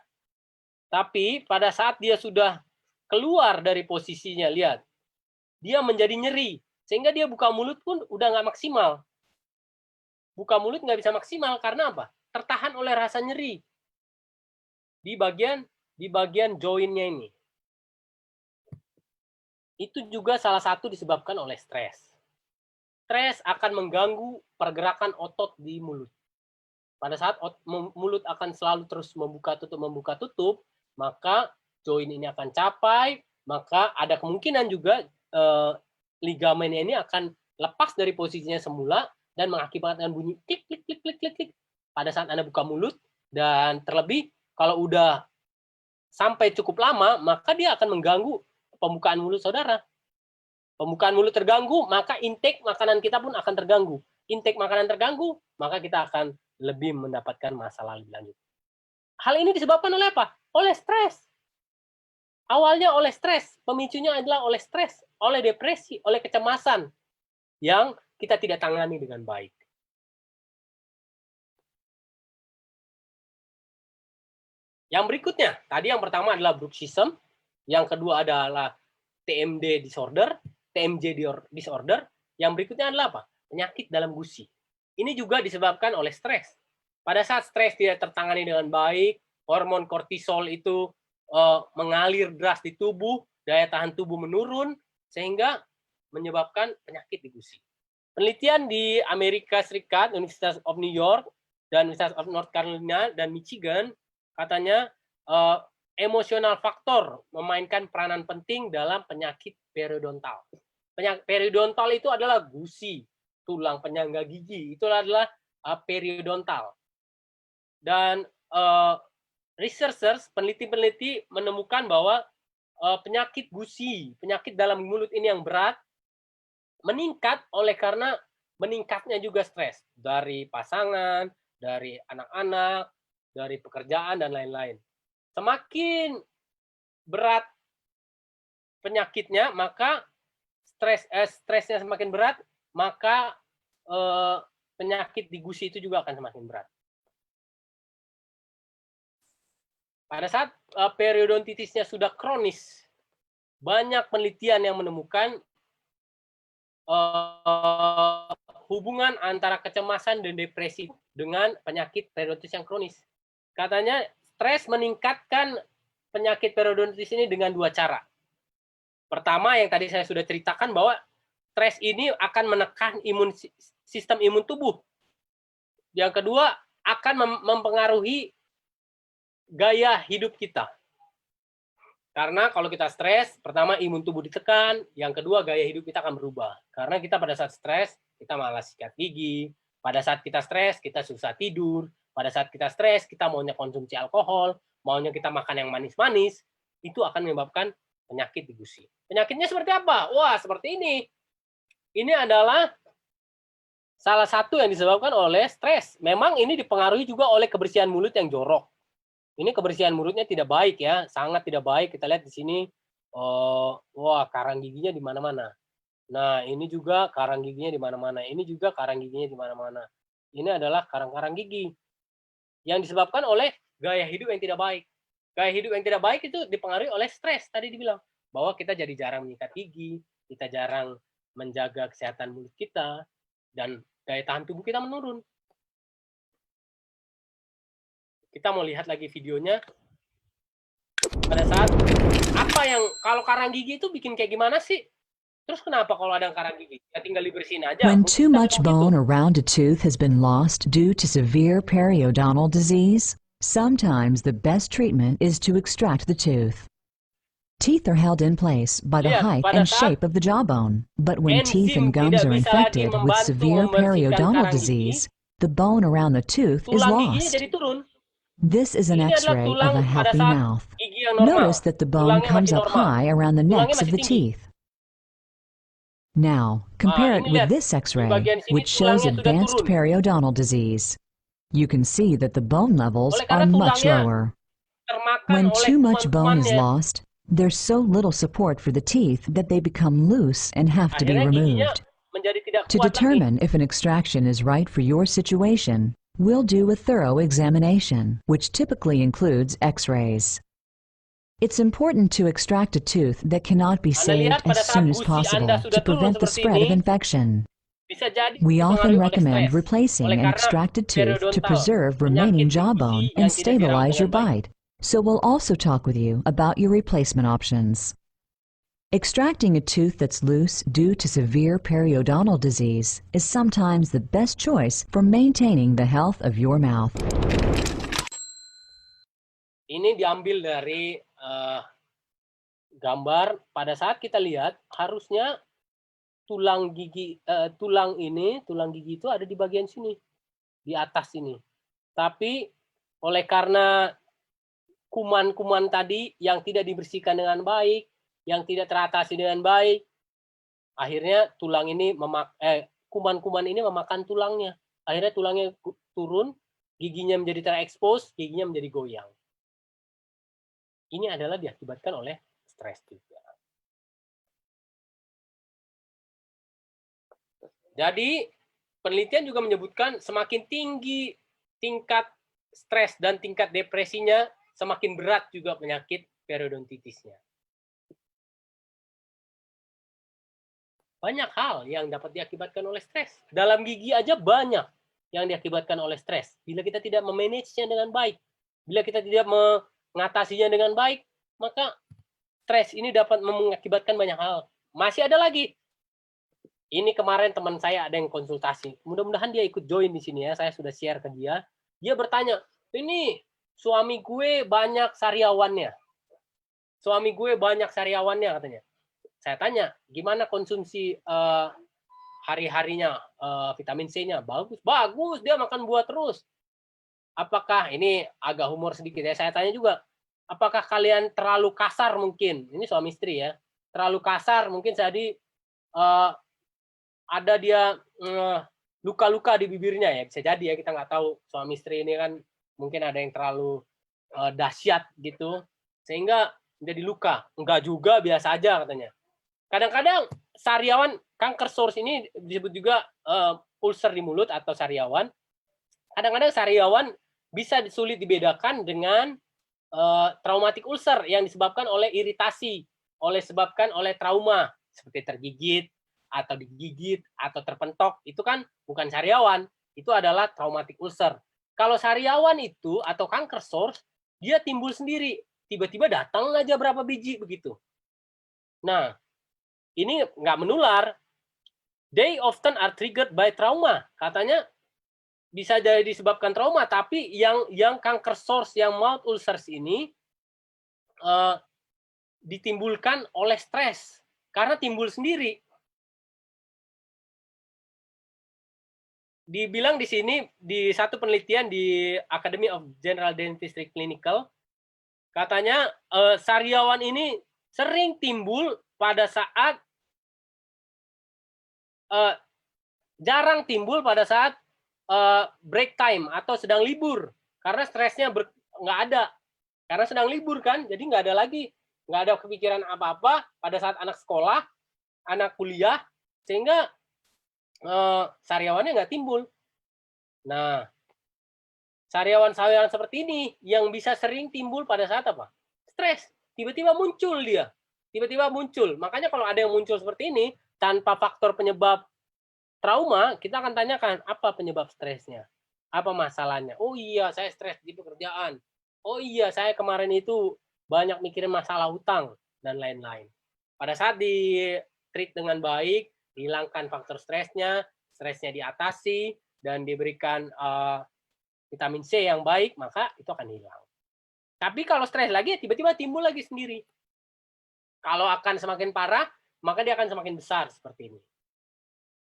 [SPEAKER 7] Tapi pada saat dia sudah keluar dari posisinya, lihat. Dia menjadi nyeri. Sehingga dia buka mulut pun udah nggak maksimal. Buka mulut nggak bisa maksimal. Karena apa? Tertahan oleh rasa nyeri. Di bagian joinnya ini. Itu juga salah satu disebabkan oleh stres. Stres akan mengganggu pergerakan otot di mulut. Pada saat mulut akan selalu terus membuka tutup, maka join ini akan capai, maka ada kemungkinan juga ligamen ini akan lepas dari posisinya semula dan mengakibatkan bunyi klik klik klik klik klik klik pada saat Anda buka mulut. Dan terlebih kalau udah sampai cukup lama, maka dia akan mengganggu pembukaan mulut saudara. Pembukaan mulut terganggu, maka intake makanan kita pun akan terganggu. Intake makanan terganggu, maka kita akan lebih mendapatkan masalah lebih lanjut. Hal ini disebabkan oleh apa? Oleh stres. Awalnya oleh stres, pemicunya adalah oleh stres, oleh depresi, oleh kecemasan yang kita tidak tangani dengan baik. Yang berikutnya, tadi yang pertama adalah bruxism, yang kedua adalah TMJ disorder, yang berikutnya adalah apa? Penyakit dalam gusi. Ini juga disebabkan oleh stres. Pada saat stres tidak tertangani dengan baik, hormon kortisol itu mengalir deras di tubuh, daya tahan tubuh menurun, sehingga menyebabkan penyakit di gusi. Penelitian di Amerika Serikat, University of New York, dan University of North Carolina, dan Michigan, katanya emosional faktor memainkan peranan penting dalam penyakit periodontal. Penyakit periodontal itu adalah gusi, tulang penyangga gigi, itu adalah periodontal. Dan researchers, peneliti-peneliti menemukan bahwa penyakit gusi, penyakit dalam mulut ini yang berat, meningkat oleh karena meningkatnya juga stres dari pasangan, dari anak-anak, dari pekerjaan, dan lain-lain. Semakin berat penyakitnya, maka stresnya semakin berat, maka penyakit di gusi itu juga akan semakin berat. Pada saat periodontitisnya sudah kronis, banyak penelitian yang menemukan hubungan antara kecemasan dan depresi dengan penyakit periodontitis yang kronis. Katanya stres meningkatkan penyakit periodontitis ini dengan dua cara. Pertama, yang tadi saya sudah ceritakan bahwa stres ini akan menekan sistem imun tubuh. Yang kedua, akan mempengaruhi gaya hidup kita. Karena kalau kita stres, pertama imun tubuh ditekan, yang kedua gaya hidup kita akan berubah. Karena kita pada saat stres, kita malas sikat gigi. Pada saat kita stres, kita susah tidur. Pada saat kita stres, kita maunya konsumsi alkohol, maunya kita makan yang manis-manis, itu akan menyebabkan penyakit di gusi. Penyakitnya seperti apa? Wah, seperti ini. Ini adalah salah satu yang disebabkan oleh stres. Memang ini dipengaruhi juga oleh kebersihan mulut yang jorok. Ini kebersihan mulutnya tidak baik ya, sangat tidak baik. Kita lihat di sini, wah karang giginya di mana-mana. Nah, ini juga karang giginya di mana-mana. Ini juga karang giginya di mana-mana. Ini adalah karang-karang gigi yang disebabkan oleh gaya hidup yang tidak baik. Gaya hidup yang tidak baik itu dipengaruhi oleh stres. Tadi dibilang bahwa kita jadi jarang menyikat gigi, kita jarang menjaga kesehatan mulut kita, dan daya tahan tubuh kita menurun. Kita mau lihat lagi videonya. pada saat apa yang kalau karang gigi itu bikin kayak gimana sih? Terus kenapa kalau ada karang gigi? Ya tinggal dibersihin aja.
[SPEAKER 10] When
[SPEAKER 7] Mungkin
[SPEAKER 10] too
[SPEAKER 7] kita
[SPEAKER 10] much
[SPEAKER 7] ngomong
[SPEAKER 10] bone
[SPEAKER 7] gitu.
[SPEAKER 10] around a tooth has been lost due to severe periodontal disease, sometimes the best treatment is to extract the tooth. Teeth are held in place by the
[SPEAKER 7] Lihat,
[SPEAKER 10] height
[SPEAKER 7] pada
[SPEAKER 10] and
[SPEAKER 7] saat
[SPEAKER 10] shape of the jawbone, but when teeth
[SPEAKER 7] enzim
[SPEAKER 10] and gums
[SPEAKER 7] tidak
[SPEAKER 10] are
[SPEAKER 7] bisa lagi
[SPEAKER 10] infected with
[SPEAKER 7] membantu
[SPEAKER 10] severe
[SPEAKER 7] membersihkan
[SPEAKER 10] periodontal
[SPEAKER 7] karang gigi,
[SPEAKER 10] disease, the bone around the tooth is
[SPEAKER 7] tulang giginya
[SPEAKER 10] lost.
[SPEAKER 7] jadi turun.
[SPEAKER 10] This is an
[SPEAKER 7] Ini adalah
[SPEAKER 10] X-ray
[SPEAKER 7] tulang
[SPEAKER 10] of a
[SPEAKER 7] pada
[SPEAKER 10] healthy
[SPEAKER 7] saat
[SPEAKER 10] mouth.
[SPEAKER 7] gigi yang normal.
[SPEAKER 10] Notice that the bone
[SPEAKER 7] Tulangnya
[SPEAKER 10] comes
[SPEAKER 7] masih
[SPEAKER 10] up
[SPEAKER 7] normal.
[SPEAKER 10] high around the
[SPEAKER 7] Tulangnya
[SPEAKER 10] necks of
[SPEAKER 7] masih
[SPEAKER 10] the
[SPEAKER 7] tinggi.
[SPEAKER 10] teeth. Now, compare it
[SPEAKER 7] Ini
[SPEAKER 10] with
[SPEAKER 7] lihat,
[SPEAKER 10] this
[SPEAKER 7] di
[SPEAKER 10] X-ray,
[SPEAKER 7] bagian sini
[SPEAKER 10] which shows
[SPEAKER 7] tulangnya sudah
[SPEAKER 10] advanced
[SPEAKER 7] turun.
[SPEAKER 10] periodontal disease. You can see that the bone levels
[SPEAKER 7] Oleh
[SPEAKER 10] are
[SPEAKER 7] karena
[SPEAKER 10] much
[SPEAKER 7] tulangnya
[SPEAKER 10] lower.
[SPEAKER 7] termakan
[SPEAKER 10] When
[SPEAKER 7] oleh
[SPEAKER 10] too much bone is
[SPEAKER 7] kuman-kumannya,
[SPEAKER 10] lost, there's so little support for the teeth that they become loose and have to be
[SPEAKER 7] akhirnya giginya
[SPEAKER 10] removed.
[SPEAKER 7] menjadi tidak
[SPEAKER 10] To
[SPEAKER 7] kuat lagi.
[SPEAKER 10] determine if an extraction is right for your situation, we'll do a thorough examination, which typically includes X-rays. It's important to extract a tooth that cannot be
[SPEAKER 7] Anda
[SPEAKER 10] saved
[SPEAKER 7] lihat pada
[SPEAKER 10] as
[SPEAKER 7] saat
[SPEAKER 10] soon as
[SPEAKER 7] gusi
[SPEAKER 10] possible
[SPEAKER 7] Anda
[SPEAKER 10] to
[SPEAKER 7] sudah turun
[SPEAKER 10] prevent the
[SPEAKER 7] seperti
[SPEAKER 10] spread of
[SPEAKER 7] ini,
[SPEAKER 10] infection.
[SPEAKER 7] bisa jadi
[SPEAKER 10] We often
[SPEAKER 7] dipengaruhi oleh
[SPEAKER 10] recommend
[SPEAKER 7] stres.
[SPEAKER 10] replacing
[SPEAKER 7] Oleh
[SPEAKER 10] an
[SPEAKER 7] karena
[SPEAKER 10] extracted tooth to
[SPEAKER 7] periodontal,
[SPEAKER 10] preserve
[SPEAKER 7] penyakit
[SPEAKER 10] remaining
[SPEAKER 7] di
[SPEAKER 10] jawbone
[SPEAKER 7] gusi
[SPEAKER 10] and
[SPEAKER 7] yang tidak dirawat
[SPEAKER 10] stabilize your
[SPEAKER 7] dengan baik.
[SPEAKER 10] bite. So we'll also talk with you about your replacement options. Extracting a tooth that's loose due to severe periodontal disease is sometimes the best choice for maintaining the health of your mouth.
[SPEAKER 7] Ini diambil dari gambar. Pada saat kita lihat, harusnya tulang gigi itu ada di bagian sini, di atas sini. Tapi oleh karena kuman-kuman tadi yang tidak dibersihkan dengan baik, yang tidak teratasi dengan baik, akhirnya tulang ini kuman-kuman ini memakan tulangnya. Akhirnya tulangnya turun, giginya menjadi terekspos, giginya menjadi goyang. Ini adalah diakibatkan oleh stres juga. Jadi penelitian juga menyebutkan semakin tinggi tingkat stres dan tingkat depresinya, semakin berat juga penyakit periodontitisnya. Banyak hal yang dapat diakibatkan oleh stres. Dalam gigi aja banyak yang diakibatkan oleh stres. Bila kita tidak memanagenya dengan baik, bila kita tidak mengatasinya dengan baik, maka stres ini dapat mengakibatkan banyak hal. Masih ada lagi. Ini kemarin teman saya ada yang konsultasi. Mudah-mudahan dia ikut join di sini ya. Saya sudah share ke dia. Dia bertanya, ini suami gue banyak sariawannya. Suami gue banyak sariawannya katanya. Saya tanya, gimana konsumsi hari-harinya vitamin C-nya? Bagus, bagus. Dia makan buah terus. Apakah, ini agak humor sedikit ya, saya tanya juga, apakah kalian terlalu kasar mungkin? Ini suami istri ya. Terlalu kasar mungkin jadi ada dia luka-luka di bibirnya ya. Bisa jadi ya, kita nggak tahu. Suami istri ini kan mungkin ada yang terlalu dahsyat gitu. Sehingga menjadi luka. Enggak juga, biasa aja katanya. Kadang-kadang sariawan, kanker source ini disebut juga ulcer di mulut atau sariawan. Kadang-kadang sariawan bisa sulit dibedakan dengan traumatic ulcer yang disebabkan oleh iritasi, disebabkan oleh trauma seperti tergigit atau digigit atau terpentok. Itu kan bukan sariawan, itu adalah traumatic ulcer. Kalau sariawan itu atau kanker source, dia timbul sendiri, tiba-tiba datang aja berapa biji begitu. Nah, ini nggak menular. They often are triggered by trauma. Katanya bisa jadi disebabkan trauma, tapi yang kanker source, yang mouth ulcers ini ditimbulkan oleh stres karena timbul sendiri. Dibilang di sini di satu penelitian di Academy of General Dentistry Clinical, katanya sariawan ini sering timbul pada saat jarang timbul pada saat break time atau sedang libur, karena stresnya nggak ada, karena sedang libur kan, jadi nggak ada lagi, nggak ada kepikiran apa-apa pada saat anak sekolah, anak kuliah, sehingga sariawannya nggak timbul. Nah, sariawan-sariawan seperti ini yang bisa sering timbul pada saat apa? Stres, tiba-tiba muncul dia, tiba-tiba muncul. Makanya kalau ada yang muncul seperti ini tanpa faktor penyebab trauma, kita akan tanyakan apa penyebab stresnya, apa masalahnya. Oh iya, saya stres di pekerjaan. Oh iya, saya kemarin itu banyak mikirin masalah hutang, dan lain-lain. Pada saat di-treat dengan baik, dihilangkan faktor stresnya diatasi, dan diberikan vitamin C yang baik, maka itu akan hilang. Tapi kalau stres lagi, tiba-tiba timbul lagi sendiri. Kalau akan semakin parah, maka dia akan semakin besar seperti ini.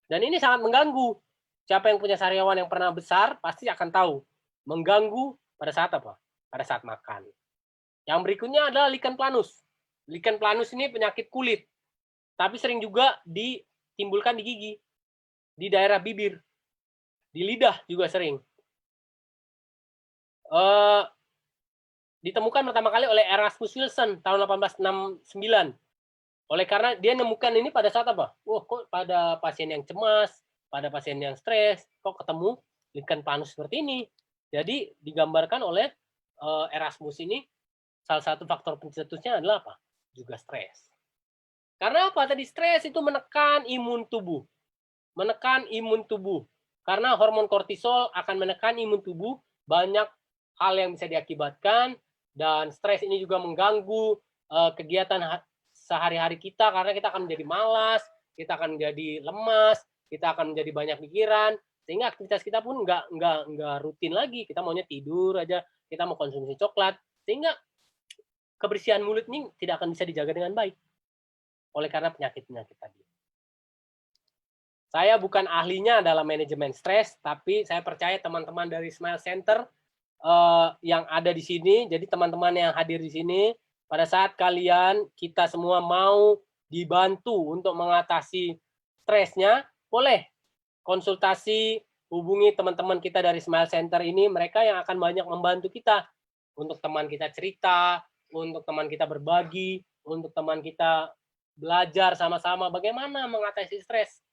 [SPEAKER 7] Dan ini sangat mengganggu. Siapa yang punya sariawan yang pernah besar, pasti akan tahu. Mengganggu pada saat apa? Pada saat makan. Yang berikutnya adalah lichen planus. Lichen planus ini penyakit kulit. Tapi sering juga ditimbulkan di gigi. Di daerah bibir. Di lidah juga sering. Ditemukan pertama kali oleh Erasmus Wilson tahun 1869. Oleh karena dia nemukan ini pada saat apa? Kok pada pasien yang cemas, pada pasien yang stres, kok ketemu lichen planus seperti ini. Jadi digambarkan oleh Erasmus ini, salah satu faktor pencetusnya adalah apa? Juga stres. Karena apa? Tadi stres itu menekan imun tubuh. Menekan imun tubuh. Karena hormon kortisol akan menekan imun tubuh, banyak hal yang bisa diakibatkan, dan stres ini juga mengganggu kegiatan sehari-hari kita, karena kita akan menjadi malas, kita akan menjadi lemas, kita akan menjadi banyak pikiran, sehingga aktivitas kita pun nggak rutin lagi. Kita maunya tidur aja, kita mau konsumsi coklat, sehingga kebersihan mulut ini tidak akan bisa dijaga dengan baik oleh karena penyakit-penyakit tadi. Saya bukan ahlinya dalam manajemen stres, tapi saya percaya teman-teman dari Smile Center yang ada di sini, jadi teman-teman yang hadir di sini, pada saat kita semua mau dibantu untuk mengatasi stresnya, boleh konsultasi, hubungi teman-teman kita dari Smile Center ini, mereka yang akan banyak membantu kita. Untuk teman kita cerita, untuk teman kita berbagi, untuk teman kita belajar sama-sama bagaimana mengatasi stres.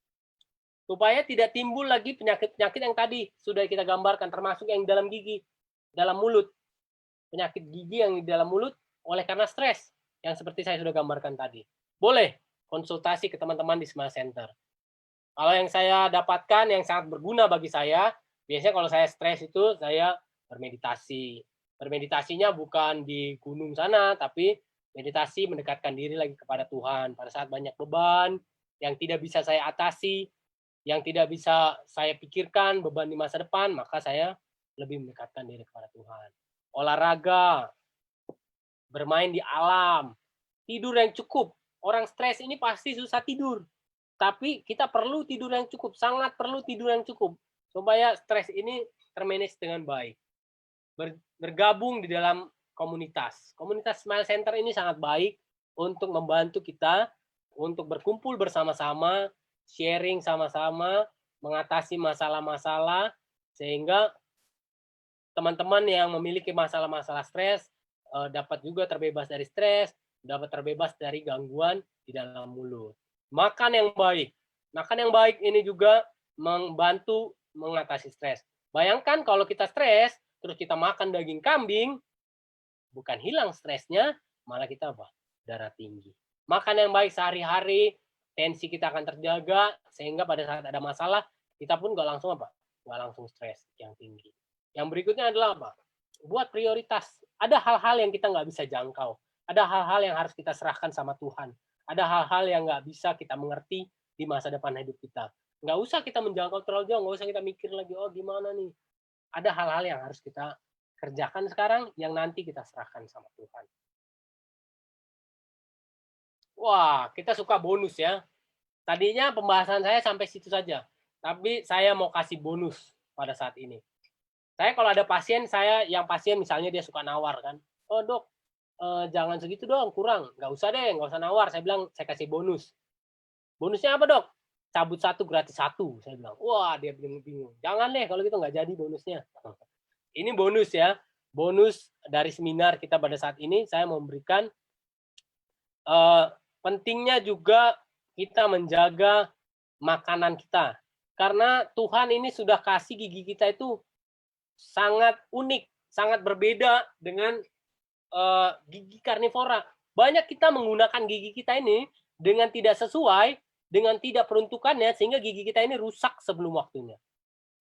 [SPEAKER 7] Supaya tidak timbul lagi penyakit-penyakit yang tadi sudah kita gambarkan, termasuk yang dalam gigi, dalam mulut. Penyakit gigi yang di dalam mulut oleh karena stres, yang seperti saya sudah gambarkan tadi. Boleh konsultasi ke teman-teman di Smile Center. Kalau yang saya dapatkan yang sangat berguna bagi saya, biasanya kalau saya stres itu saya bermeditasi. Bermeditasinya bukan di gunung sana, tapi meditasi mendekatkan diri lagi kepada Tuhan. Pada saat banyak beban yang tidak bisa saya atasi, yang tidak bisa saya pikirkan, beban di masa depan, maka saya lebih mendekatkan diri kepada Tuhan. Olahraga, bermain di alam, tidur yang cukup. Orang stres ini pasti susah tidur. Tapi kita perlu tidur yang cukup, sangat perlu tidur yang cukup. Supaya stres ini termanage dengan baik. Bergabung di dalam komunitas. Komunitas Smile Center ini sangat baik untuk membantu kita, untuk berkumpul bersama-sama, sharing sama-sama, mengatasi masalah-masalah, sehingga teman-teman yang memiliki masalah-masalah stres dapat juga terbebas dari stres, dapat terbebas dari gangguan di dalam mulut. Makan yang baik. Makan yang baik ini juga membantu mengatasi stres. Bayangkan kalau kita stres, terus kita makan daging kambing, bukan hilang stresnya, malah kita apa? Darah tinggi. Makan yang baik sehari-hari, tensi kita akan terjaga, sehingga pada saat ada masalah, kita pun nggak langsung apa? Nggak langsung stres yang tinggi. Yang berikutnya adalah apa? Buat prioritas. Ada hal-hal yang kita nggak bisa jangkau. Ada hal-hal yang harus kita serahkan sama Tuhan. Ada hal-hal yang nggak bisa kita mengerti di masa depan hidup kita. Nggak usah kita menjangkau terlalu jauh, nggak usah kita mikir lagi, oh gimana nih. Ada hal-hal yang harus kita kerjakan sekarang, yang nanti kita serahkan sama Tuhan. Wah, kita suka bonus ya. Tadinya pembahasan saya sampai situ saja. Tapi saya mau kasih bonus pada saat ini. Saya kalau ada pasien, yang pasien misalnya dia suka nawar kan. Oh dok, jangan segitu dong, kurang. Nggak usah deh, nggak usah nawar. Saya bilang, saya kasih bonus. Bonusnya apa dok? Cabut 1 gratis 1. Saya bilang, wah dia bingung. Jangan deh, kalau gitu nggak jadi bonusnya. Ini bonus ya. Bonus dari seminar kita pada saat ini, saya memberikan pentingnya juga kita menjaga makanan kita. Karena Tuhan ini sudah kasih gigi kita itu sangat unik, sangat berbeda dengan gigi karnivora. Banyak kita menggunakan gigi kita ini dengan tidak sesuai, dengan tidak peruntukannya, sehingga gigi kita ini rusak sebelum waktunya.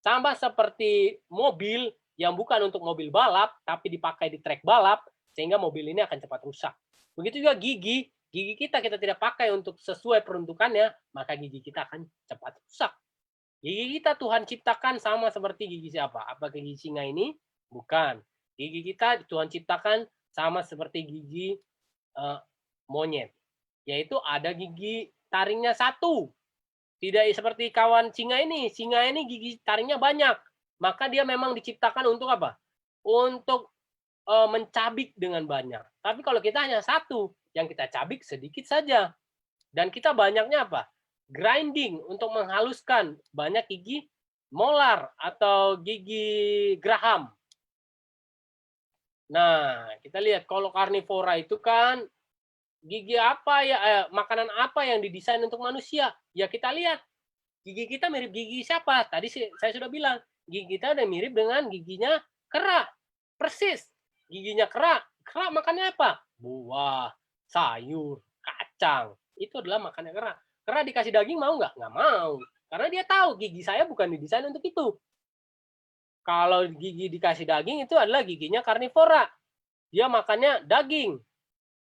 [SPEAKER 7] Sama seperti mobil yang bukan untuk mobil balap, tapi dipakai di trek balap, sehingga mobil ini akan cepat rusak. Begitu juga gigi kita tidak pakai untuk sesuai peruntukannya, maka gigi kita akan cepat rusak. Gigi kita Tuhan ciptakan sama seperti gigi siapa? Apakah gigi singa ini? Bukan. Gigi kita Tuhan ciptakan sama seperti gigi monyet, yaitu ada gigi taringnya 1. Tidak seperti kawan singa ini. Singa ini gigi taringnya banyak. Maka dia memang diciptakan untuk apa? Untuk mencabik dengan banyak. Tapi kalau kita hanya 1, yang kita cabik sedikit saja. Dan kita banyaknya apa? Grinding untuk menghaluskan banyak gigi molar atau gigi geraham. Nah, kita lihat kalau karnivora itu kan gigi apa ya, makanan apa yang didesain untuk manusia? Ya kita lihat, gigi kita mirip gigi siapa? Tadi saya sudah bilang, gigi kita ada mirip dengan giginya kera. Persis, giginya kera. Kera makannya apa? Buah, sayur, kacang. Itu adalah makannya kera. Kera dikasih daging mau nggak? Nggak mau. Karena dia tahu gigi saya bukan didesain untuk itu. Kalau gigi dikasih daging itu adalah giginya karnivora. Dia makannya daging.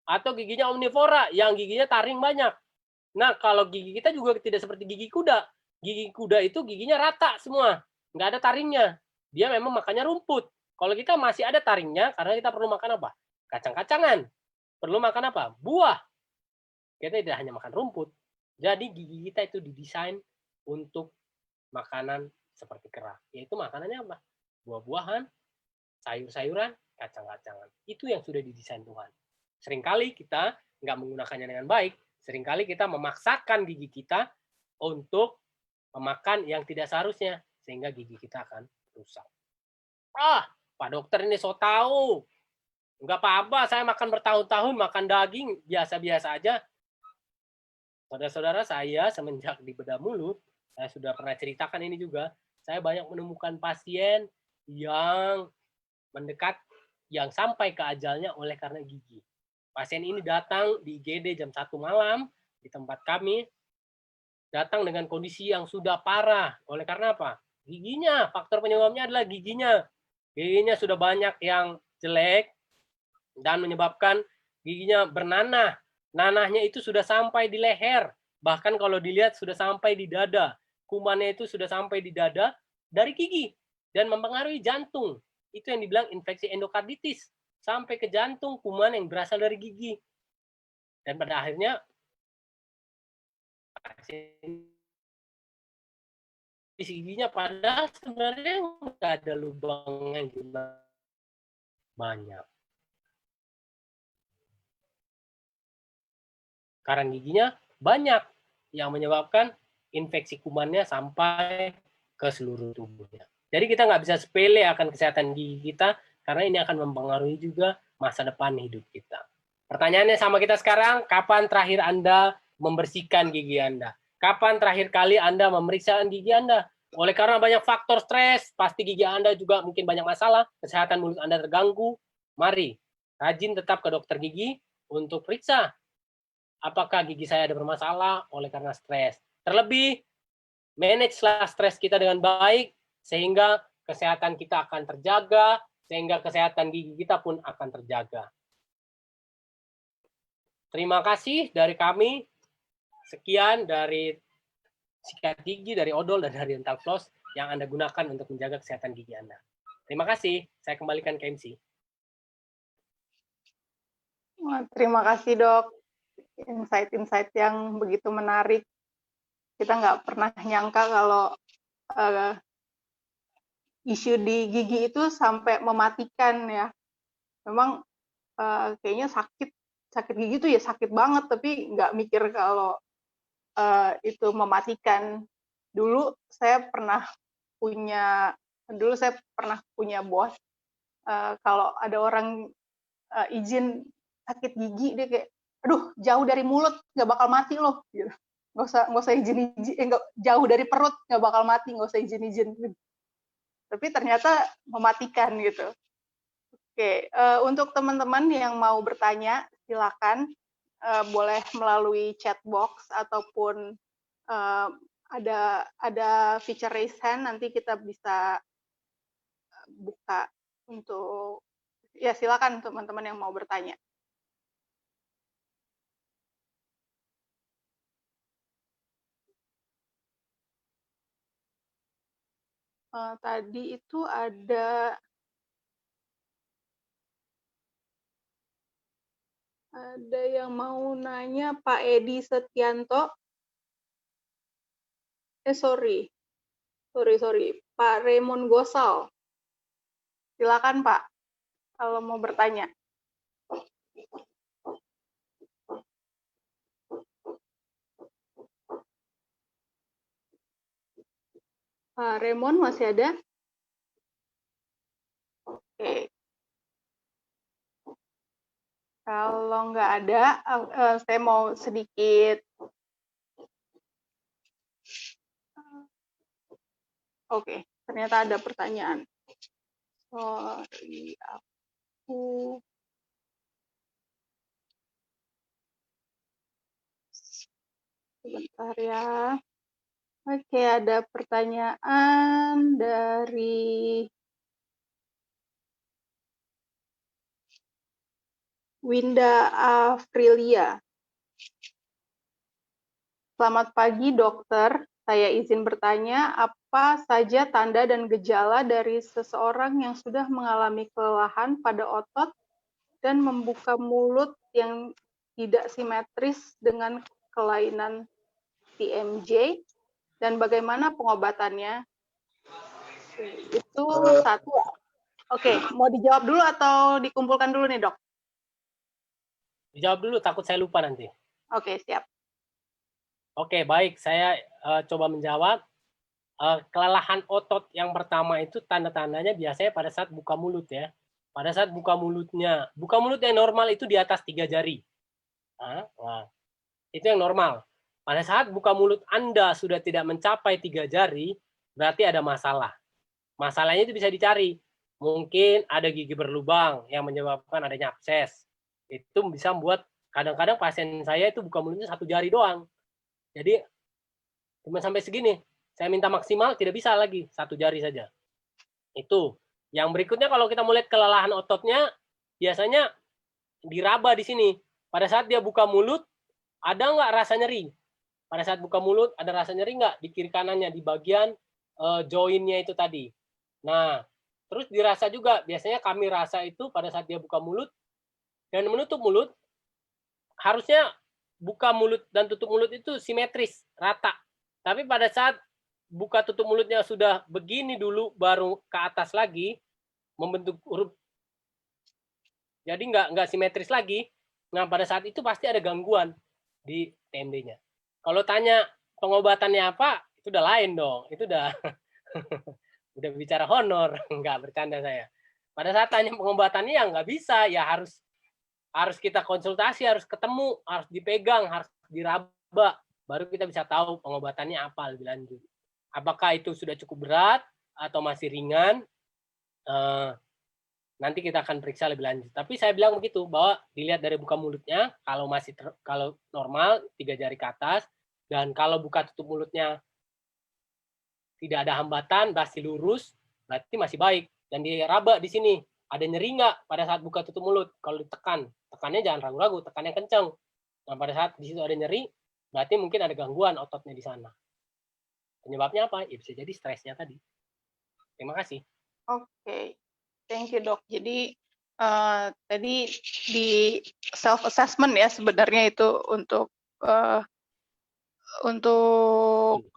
[SPEAKER 7] Atau giginya omnivora yang giginya taring banyak. Nah, kalau gigi kita juga tidak seperti gigi kuda. Gigi kuda itu giginya rata semua. Nggak ada taringnya. Dia memang makannya rumput. Kalau kita masih ada taringnya, karena kita perlu makan apa? Kacang-kacangan. Perlu makan apa? Buah. Kita tidak hanya makan rumput. Jadi gigi kita itu didesain untuk makanan seperti kera. Yaitu makanannya apa? Buah-buahan, sayur-sayuran, kacang-kacangan. Itu yang sudah didesain Tuhan. Seringkali kita nggak menggunakannya dengan baik. Seringkali kita memaksakan gigi kita untuk memakan yang tidak seharusnya. Sehingga gigi kita akan rusak. Pak dokter ini so tahu. Nggak apa-apa, saya makan bertahun-tahun, makan daging, biasa-biasa aja. Saudara-saudara, saya semenjak di bedah mulut, saya sudah pernah ceritakan ini juga, saya banyak menemukan pasien yang mendekat, yang sampai ke ajalnya oleh karena gigi. Pasien ini datang di IGD jam 1 malam, di tempat kami, datang dengan kondisi yang sudah parah. Oleh karena apa? Giginya, faktor penyebabnya adalah giginya. Giginya sudah banyak yang jelek, dan menyebabkan giginya bernanah. Nanahnya itu sudah sampai di leher. Bahkan kalau dilihat sudah sampai di dada. Kumannya itu sudah sampai di dada dari gigi. Dan mempengaruhi jantung. Itu yang dibilang infeksi endokarditis. Sampai ke jantung, kuman yang berasal dari gigi. Dan pada akhirnya, di giginya padahal sebenarnya nggak ada lubang yang banyak. Karang giginya banyak yang menyebabkan infeksi kumannya sampai ke seluruh tubuhnya. Jadi kita nggak bisa sepele akan kesehatan gigi kita karena ini akan mempengaruhi juga masa depan hidup kita. Pertanyaannya sama kita sekarang, kapan terakhir Anda membersihkan gigi Anda? Kapan terakhir kali Anda memeriksa gigi Anda? Oleh karena banyak faktor stres, pasti gigi Anda juga mungkin banyak masalah, kesehatan mulut Anda terganggu. Mari, rajin tetap ke dokter gigi untuk periksa apakah gigi saya ada bermasalah oleh karena stres. Terlebih, managelah stres kita dengan baik, sehingga kesehatan kita akan terjaga, sehingga kesehatan gigi kita pun akan terjaga. Terima kasih dari kami. Sekian dari sikat gigi, dari odol, dan dari dental floss yang Anda gunakan untuk menjaga kesehatan gigi Anda. Terima kasih. Saya kembalikan ke MC.
[SPEAKER 3] Terima kasih, Dok. Insight-insight yang begitu menarik. Kita nggak pernah nyangka kalau isu di gigi itu sampai mematikan ya. Memang kayaknya sakit gigi itu ya sakit banget, tapi nggak mikir kalau itu mematikan. Dulu saya pernah punya bos, kalau ada orang izin sakit gigi, dia kayak, aduh jauh dari mulut nggak bakal mati loh, gitu. nggak usah izin jauh dari perut nggak bakal mati, nggak usah izin. Tapi ternyata mematikan gitu. Oke, untuk teman-teman yang mau bertanya, silakan boleh melalui chat box ataupun ada feature raise hand, nanti kita bisa buka untuk Ya, silakan teman-teman yang mau bertanya. Tadi itu ada yang mau nanya, Pak Edi Setianto. Sorry, Pak Raymond Gosal. Silakan Pak, kalau mau bertanya. Pak Raymond masih ada? Oke. Kalau nggak ada, saya mau sedikit. Oke, ternyata ada pertanyaan. Sorry, aku sebentar ya. Oke, ada pertanyaan dari Winda Afrilia. Selamat pagi, dokter. Saya izin bertanya, apa saja tanda dan gejala dari seseorang yang sudah mengalami kelelahan pada otot dan membuka mulut yang tidak simetris dengan kelainan TMJ, dan bagaimana pengobatannya? Itu satu. Oke, mau dijawab dulu atau dikumpulkan dulu nih, Dok?
[SPEAKER 7] Dijawab dulu, takut saya lupa nanti.
[SPEAKER 3] Oke, siap.
[SPEAKER 7] Oke, baik. Saya coba menjawab. Kelelahan otot yang pertama itu tanda-tandanya biasanya pada saat buka mulut ya. Pada saat buka mulut yang normal itu di atas 3 jari. Nah, itu yang normal. Pada saat buka mulut Anda sudah tidak mencapai 3 jari, berarti ada masalah. Masalahnya itu bisa dicari. Mungkin ada gigi berlubang yang menyebabkan adanya abses. Itu bisa membuat kadang-kadang pasien saya itu buka mulutnya 1 jari doang. Jadi cuma sampai segini. Saya minta maksimal tidak bisa lagi 1 jari saja. Itu. Yang berikutnya kalau kita melihat kelelahan ototnya, biasanya diraba di sini. Pada saat dia buka mulut, ada nggak rasa nyeri? Pada saat buka mulut, ada rasa nyeri nggak di kiri kanannya, di bagian joinnya itu tadi. Nah, terus dirasa juga. Biasanya kami rasa itu pada saat dia buka mulut dan menutup mulut, harusnya buka mulut dan tutup mulut itu simetris, rata. Tapi pada saat buka tutup mulutnya sudah begini dulu, baru ke atas lagi, membentuk huruf. Jadi nggak simetris lagi. Nah, pada saat itu pasti ada gangguan di TMD-nya. Kalau tanya pengobatannya apa, itu udah lain dong. Itu udah udah bicara honor, nggak bercanda saya. Pada saat tanya pengobatannya ya nggak bisa, ya harus kita konsultasi, harus ketemu, harus dipegang, harus diraba, baru kita bisa tahu pengobatannya apa lebih lanjut. Apakah itu sudah cukup berat atau masih ringan? Nanti kita akan periksa lebih lanjut. Tapi saya bilang begitu, bahwa dilihat dari buka mulutnya, kalau normal 3 jari ke atas, dan kalau buka tutup mulutnya tidak ada hambatan, masih lurus, berarti masih baik. Dan diraba di sini, ada nyeri nggak pada saat buka tutup mulut? Kalau ditekan, tekannya jangan ragu-ragu, tekannya kencang. Nah, pada saat di situ ada nyeri, berarti mungkin ada gangguan ototnya di sana. Penyebabnya apa? Ya bisa jadi stresnya tadi. Terima kasih.
[SPEAKER 3] Oke, thank you dok. Jadi tadi di self assessment ya sebenarnya itu untuk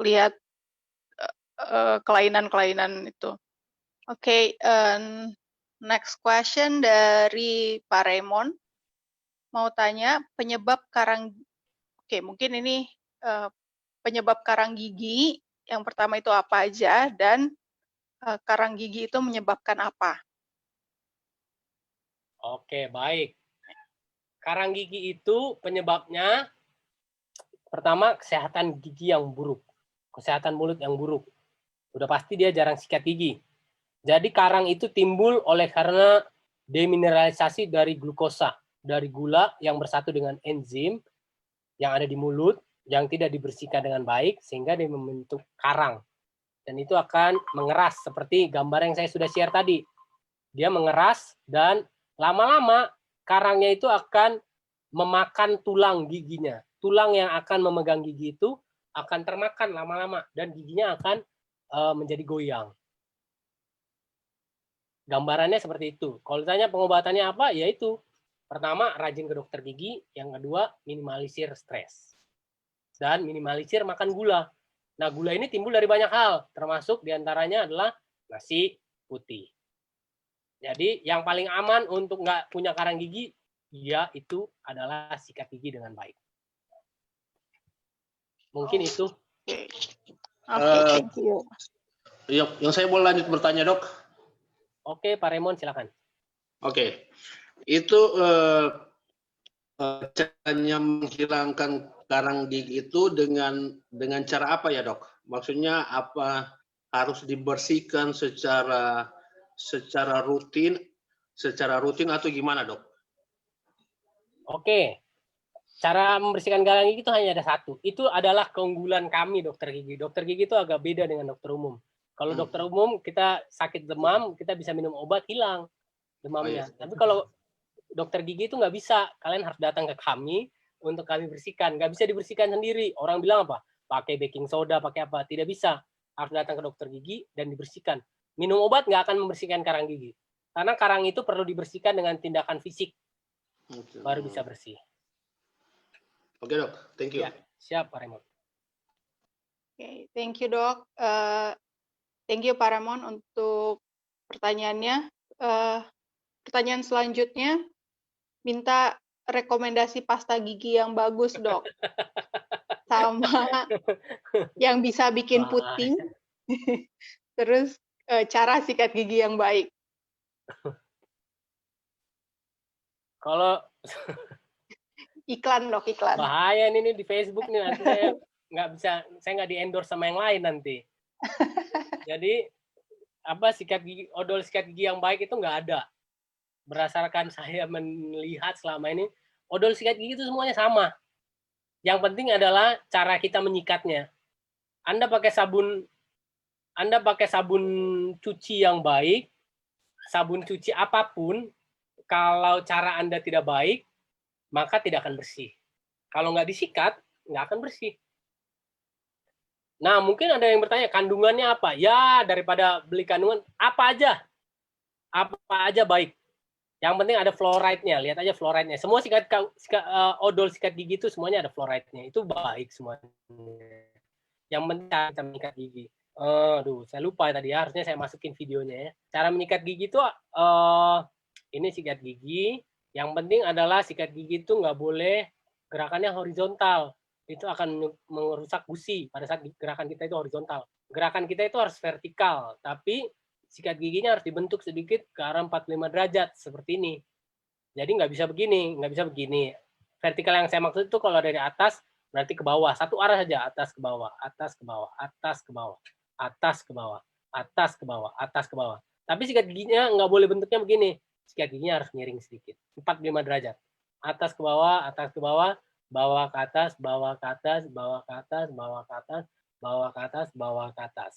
[SPEAKER 3] lihat kelainan-kelainan itu. Oke, next question dari Pak Raymond. Mau tanya penyebab mungkin ini penyebab karang gigi yang pertama itu apa aja, dan karang gigi itu menyebabkan apa?
[SPEAKER 7] Oke, baik. Karang gigi itu penyebabnya pertama kesehatan gigi yang buruk, kesehatan mulut yang buruk. Udah pasti dia jarang sikat gigi. Jadi karang itu timbul karena demineralisasi dari glukosa, dari gula yang bersatu dengan enzim yang ada di mulut yang tidak dibersihkan dengan baik sehingga dia membentuk karang. Dan itu akan mengeras seperti gambar yang saya sudah share tadi. Dia mengeras dan Lama-lama karangnya itu akan memakan tulang giginya. Tulang yang akan memegang gigi itu akan termakan lama-lama dan giginya akan menjadi goyang. Gambarannya seperti itu. Kalau ditanya pengobatannya apa, yaitu pertama rajin ke dokter gigi, yang kedua minimalisir stres dan minimalisir makan gula. Nah, gula ini timbul dari banyak hal, termasuk diantaranya adalah nasi putih. Jadi yang paling aman untuk nggak punya karang gigi, ya itu adalah sikat gigi dengan baik. Mungkin itu.
[SPEAKER 3] Thank you.
[SPEAKER 11] Yang saya mau lanjut bertanya, Dok.
[SPEAKER 7] Oke, Pak Raymond, silakan.
[SPEAKER 11] Oke, itu caranya menghilangkan karang gigi itu dengan cara apa ya, Dok? Maksudnya apa, harus dibersihkan secara rutin atau gimana, Dok?
[SPEAKER 7] Oke, cara membersihkan karang gigi itu hanya ada satu. Itu adalah keunggulan kami dokter gigi. Dokter gigi itu agak beda dengan dokter umum. Kalau dokter umum kita sakit demam, kita bisa minum obat hilang demamnya. Tapi kalau dokter gigi itu nggak bisa. Kalian harus datang ke kami untuk kami bersihkan. Nggak bisa dibersihkan sendiri. Orang bilang apa? Pakai baking soda, pakai apa? Tidak bisa. Harus datang ke dokter gigi dan dibersihkan. Minum obat nggak akan membersihkan karang gigi. Karena karang itu perlu dibersihkan dengan tindakan fisik. Baru bisa bersih.
[SPEAKER 11] Oke, Dok. Thank you.
[SPEAKER 7] Ya, siap, Pak Raymond.
[SPEAKER 3] Oke, thank you, Dok. Thank you, Pak Ramon, untuk pertanyaannya. Pertanyaan selanjutnya, minta rekomendasi pasta gigi yang bagus, Dok. Sama yang bisa bikin putih. Terus cara sikat gigi yang baik.
[SPEAKER 7] Kalau
[SPEAKER 3] iklan, Dok, iklan.
[SPEAKER 7] Bahaya ini di Facebook nih, nanti saya nggak di-endorse sama yang lain nanti. Jadi odol sikat gigi yang baik itu nggak ada. Berdasarkan saya melihat selama ini, odol sikat gigi itu semuanya sama. Yang penting adalah cara kita menyikatnya. Anda pakai sabun cuci yang baik, sabun cuci apapun, kalau cara Anda tidak baik, maka tidak akan bersih. Kalau nggak disikat, nggak akan bersih. Nah, mungkin ada yang bertanya, kandungannya apa? Ya, daripada beli kandungan, apa aja baik. Yang penting ada fluoride-nya. Lihat aja fluoride-nya. Semua odol sikat gigi itu semuanya ada fluoride-nya. Itu baik semuanya. Yang penting cara menyikat gigi. Aduh, saya lupa tadi ya. Harusnya saya masukin videonya ya. Cara menyikat gigi itu, ini sikat gigi. Yang penting adalah sikat gigi itu nggak boleh gerakannya horizontal. Itu akan merusak gusi pada saat gerakan kita itu horizontal. Gerakan kita itu harus vertikal, tapi sikat giginya harus dibentuk sedikit ke arah 45 derajat seperti ini. Jadi nggak bisa begini, nggak bisa begini. Vertikal yang saya maksud itu kalau dari atas berarti ke bawah, satu arah saja, atas ke bawah, atas ke bawah, atas ke bawah, atas ke bawah, atas ke bawah, atas ke bawah. Tapi sikat giginya nggak boleh bentuknya begini. Sikat giginya harus miring sedikit, 45 derajat. Atas ke bawah, atas ke bawah, bawah ke atas, bawah ke atas, bawah ke atas, bawah ke atas, bawah ke atas, bawah ke atas.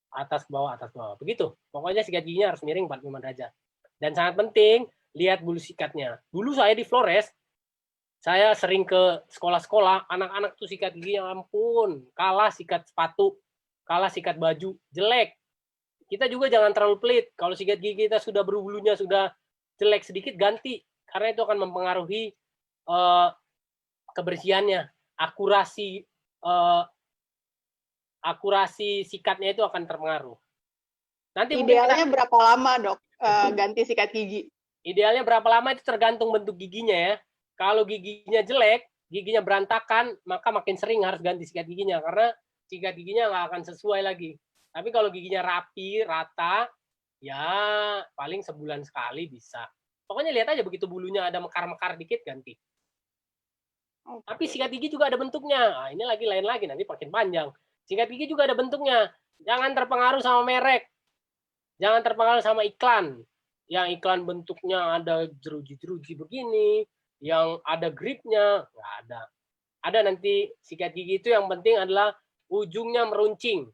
[SPEAKER 7] Atas ke bawah, atas ke bawah. Begitu. Pokoknya sikat giginya harus miring 45 derajat. Dan sangat penting, lihat bulu sikatnya. Dulu saya di Flores, saya sering ke sekolah-sekolah, anak-anak tuh sikat gigi, ya ampun, kalah sikat sepatu, kalah sikat baju, jelek. Kita juga jangan terlalu pelit. Kalau sikat gigi kita sudah berbulunya, sudah jelek sedikit, ganti. Karena itu akan mempengaruhi kebersihannya. Akurasi sikatnya itu akan terpengaruh. Nanti
[SPEAKER 3] idealnya berapa lama, Dok, ganti sikat gigi?
[SPEAKER 7] Idealnya berapa lama itu tergantung bentuk giginya ya. Kalau giginya jelek, giginya berantakan, maka makin sering harus ganti sikat giginya. Karena sikat giginya nggak akan sesuai lagi. Tapi kalau giginya rapi, rata, ya paling sebulan sekali bisa. Pokoknya lihat aja begitu bulunya ada mekar-mekar dikit, ganti. Tapi sikat gigi juga ada bentuknya. Nah, ini lain lagi, nanti makin panjang. Sikat gigi juga ada bentuknya. Jangan terpengaruh sama merek. Jangan terpengaruh sama iklan. Yang iklan bentuknya ada jeruji-jeruji begini, yang ada gripnya, nggak ada. Ada nanti sikat gigi itu yang penting adalah ujungnya meruncing.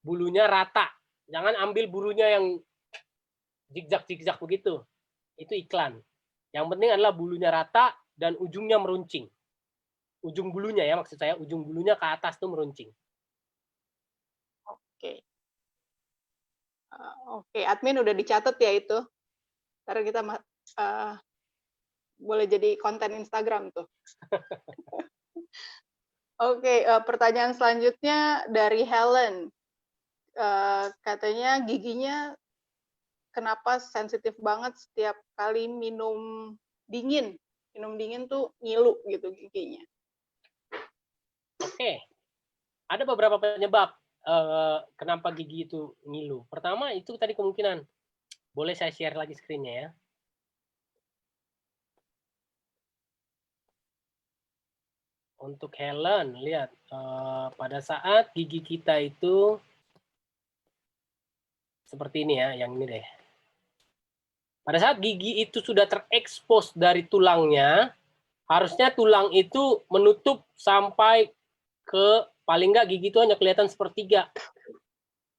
[SPEAKER 7] Bulunya rata. Jangan ambil bulunya yang zigzag-zigzag begitu. itu iklan. Yang penting adalah bulunya rata dan ujungnya meruncing. Ujung bulunya ya, maksud saya ujung bulunya ke atas tuh meruncing.
[SPEAKER 3] Oke. Oke, admin udah dicatat ya itu. Ntar kita boleh jadi konten Instagram tuh. Oke, pertanyaan selanjutnya dari Helen. Katanya giginya kenapa sensitif banget setiap kali minum dingin. Minum dingin tuh ngilu gitu giginya.
[SPEAKER 7] Oke, ada beberapa penyebab kenapa gigi itu ngilu. Pertama itu tadi kemungkinan. Boleh saya share lagi screen-nya ya. Untuk Helen, lihat pada saat gigi kita itu seperti ini ya, yang ini deh. Pada saat gigi itu sudah terekspos dari tulangnya, harusnya tulang itu menutup sampai ke paling nggak gigi itu hanya kelihatan sepertiga.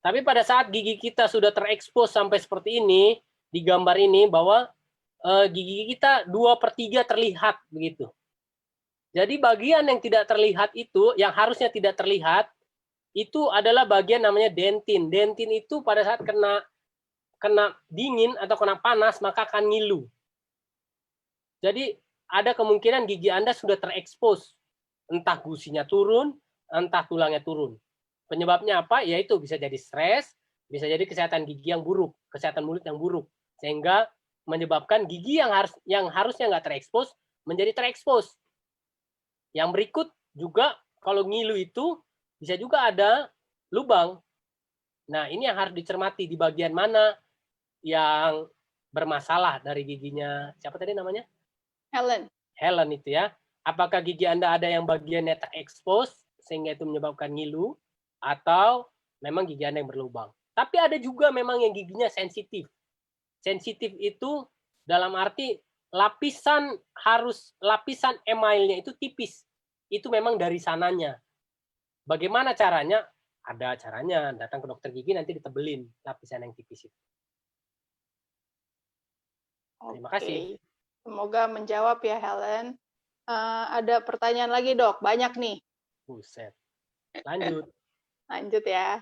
[SPEAKER 7] Tapi pada saat gigi kita sudah terekspos sampai seperti ini, di gambar ini bahwa gigi kita 2/3 terlihat begitu. Jadi bagian yang tidak terlihat itu, yang harusnya tidak terlihat, itu adalah bagian namanya dentin. Dentin itu pada saat kena dingin atau kena panas, maka akan ngilu. Jadi ada kemungkinan gigi Anda sudah terekspos. Entah gusinya turun, entah tulangnya turun. Penyebabnya apa? Yaitu bisa jadi stres, bisa jadi kesehatan gigi yang buruk, kesehatan mulut yang buruk. Sehingga menyebabkan gigi yang harusnya nggak terekspos, menjadi terekspos. Yang berikut juga, kalau ngilu itu, bisa juga ada lubang. Nah, ini yang harus dicermati di bagian mana yang bermasalah dari giginya. Siapa tadi namanya?
[SPEAKER 3] Helen.
[SPEAKER 7] Helen itu ya. Apakah gigi Anda ada yang bagiannya terekspos, sehingga itu menyebabkan ngilu, atau memang gigi Anda yang berlubang. Tapi ada juga memang yang giginya sensitif. Sensitif itu dalam arti lapisan emailnya itu tipis. Itu memang dari sananya. Bagaimana caranya? Ada caranya. Datang ke dokter gigi nanti ditebelin lapisan yang tipis itu. Terima kasih.
[SPEAKER 3] Semoga menjawab ya Helen. Ada pertanyaan lagi dok, banyak nih.
[SPEAKER 7] Buset. Lanjut.
[SPEAKER 3] Lanjut ya.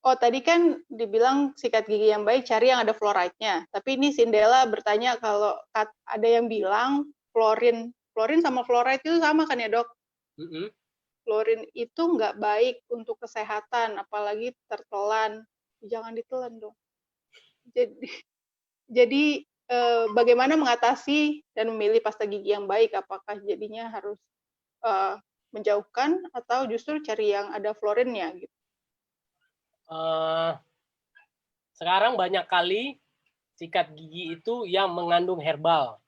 [SPEAKER 3] Tadi kan dibilang sikat gigi yang baik cari yang ada fluoride-nya. Tapi ini Sindela bertanya kalau ada yang bilang fluorin sama fluoride itu sama kan ya dok? Fluorin itu nggak baik untuk kesehatan, apalagi tertelan. Jangan ditelan dong. Jadi bagaimana mengatasi dan memilih pasta gigi yang baik? Apakah jadinya harus menjauhkan atau justru cari yang ada fluorinnya gitu?
[SPEAKER 7] Sekarang banyak kali sikat gigi itu yang mengandung herbal.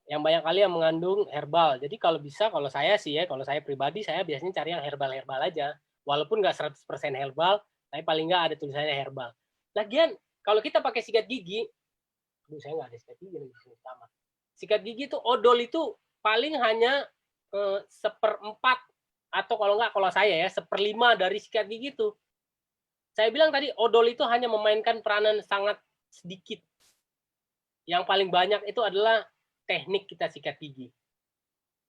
[SPEAKER 7] Yang banyak kali yang mengandung herbal. Jadi kalau bisa, kalau saya sih ya, kalau saya pribadi, saya biasanya cari yang herbal-herbal aja. Walaupun nggak 100% herbal, tapi paling nggak ada tulisannya herbal. Lagian, kalau kita pakai sikat gigi, saya nggak ada sikat gigi lagi sama. Sikat gigi itu odol itu paling hanya 1/4 atau kalau saya ya 1/5 dari sikat gigi itu. Saya bilang tadi odol itu hanya memainkan peranan sangat sedikit. Yang paling banyak itu adalah teknik kita sikat gigi.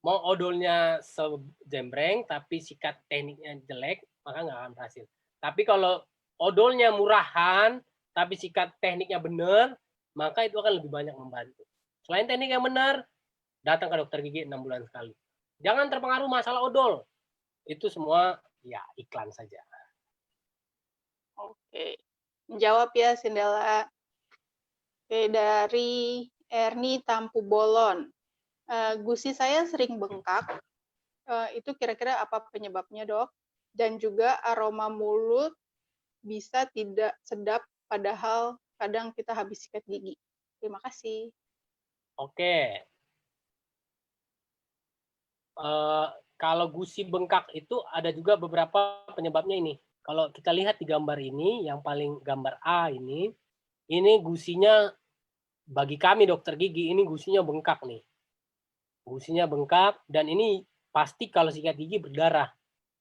[SPEAKER 7] Mau odolnya sejembreng tapi sikat tekniknya jelek, maka nggak akan berhasil. Tapi kalau odolnya murahan tapi sikat tekniknya benar, maka itu akan lebih banyak membantu. Selain teknik yang benar, datang ke dokter gigi 6 bulan sekali. Jangan terpengaruh masalah odol. Itu semua ya iklan saja.
[SPEAKER 3] Oke. Menjawab ya Sindela. Oke, dari Erni Tampu Bolon. Gusi saya sering bengkak. Itu kira-kira apa penyebabnya, Dok? Dan juga aroma mulut bisa tidak sedap padahal kadang kita habis sikat gigi. Terima kasih.
[SPEAKER 7] Oke. Kalau gusi bengkak itu ada juga beberapa penyebabnya ini. Kalau kita lihat di gambar ini, yang paling gambar A ini gusinya bagi kami dokter gigi, ini gusinya bengkak nih. Gusinya bengkak dan ini pasti kalau sikat gigi berdarah.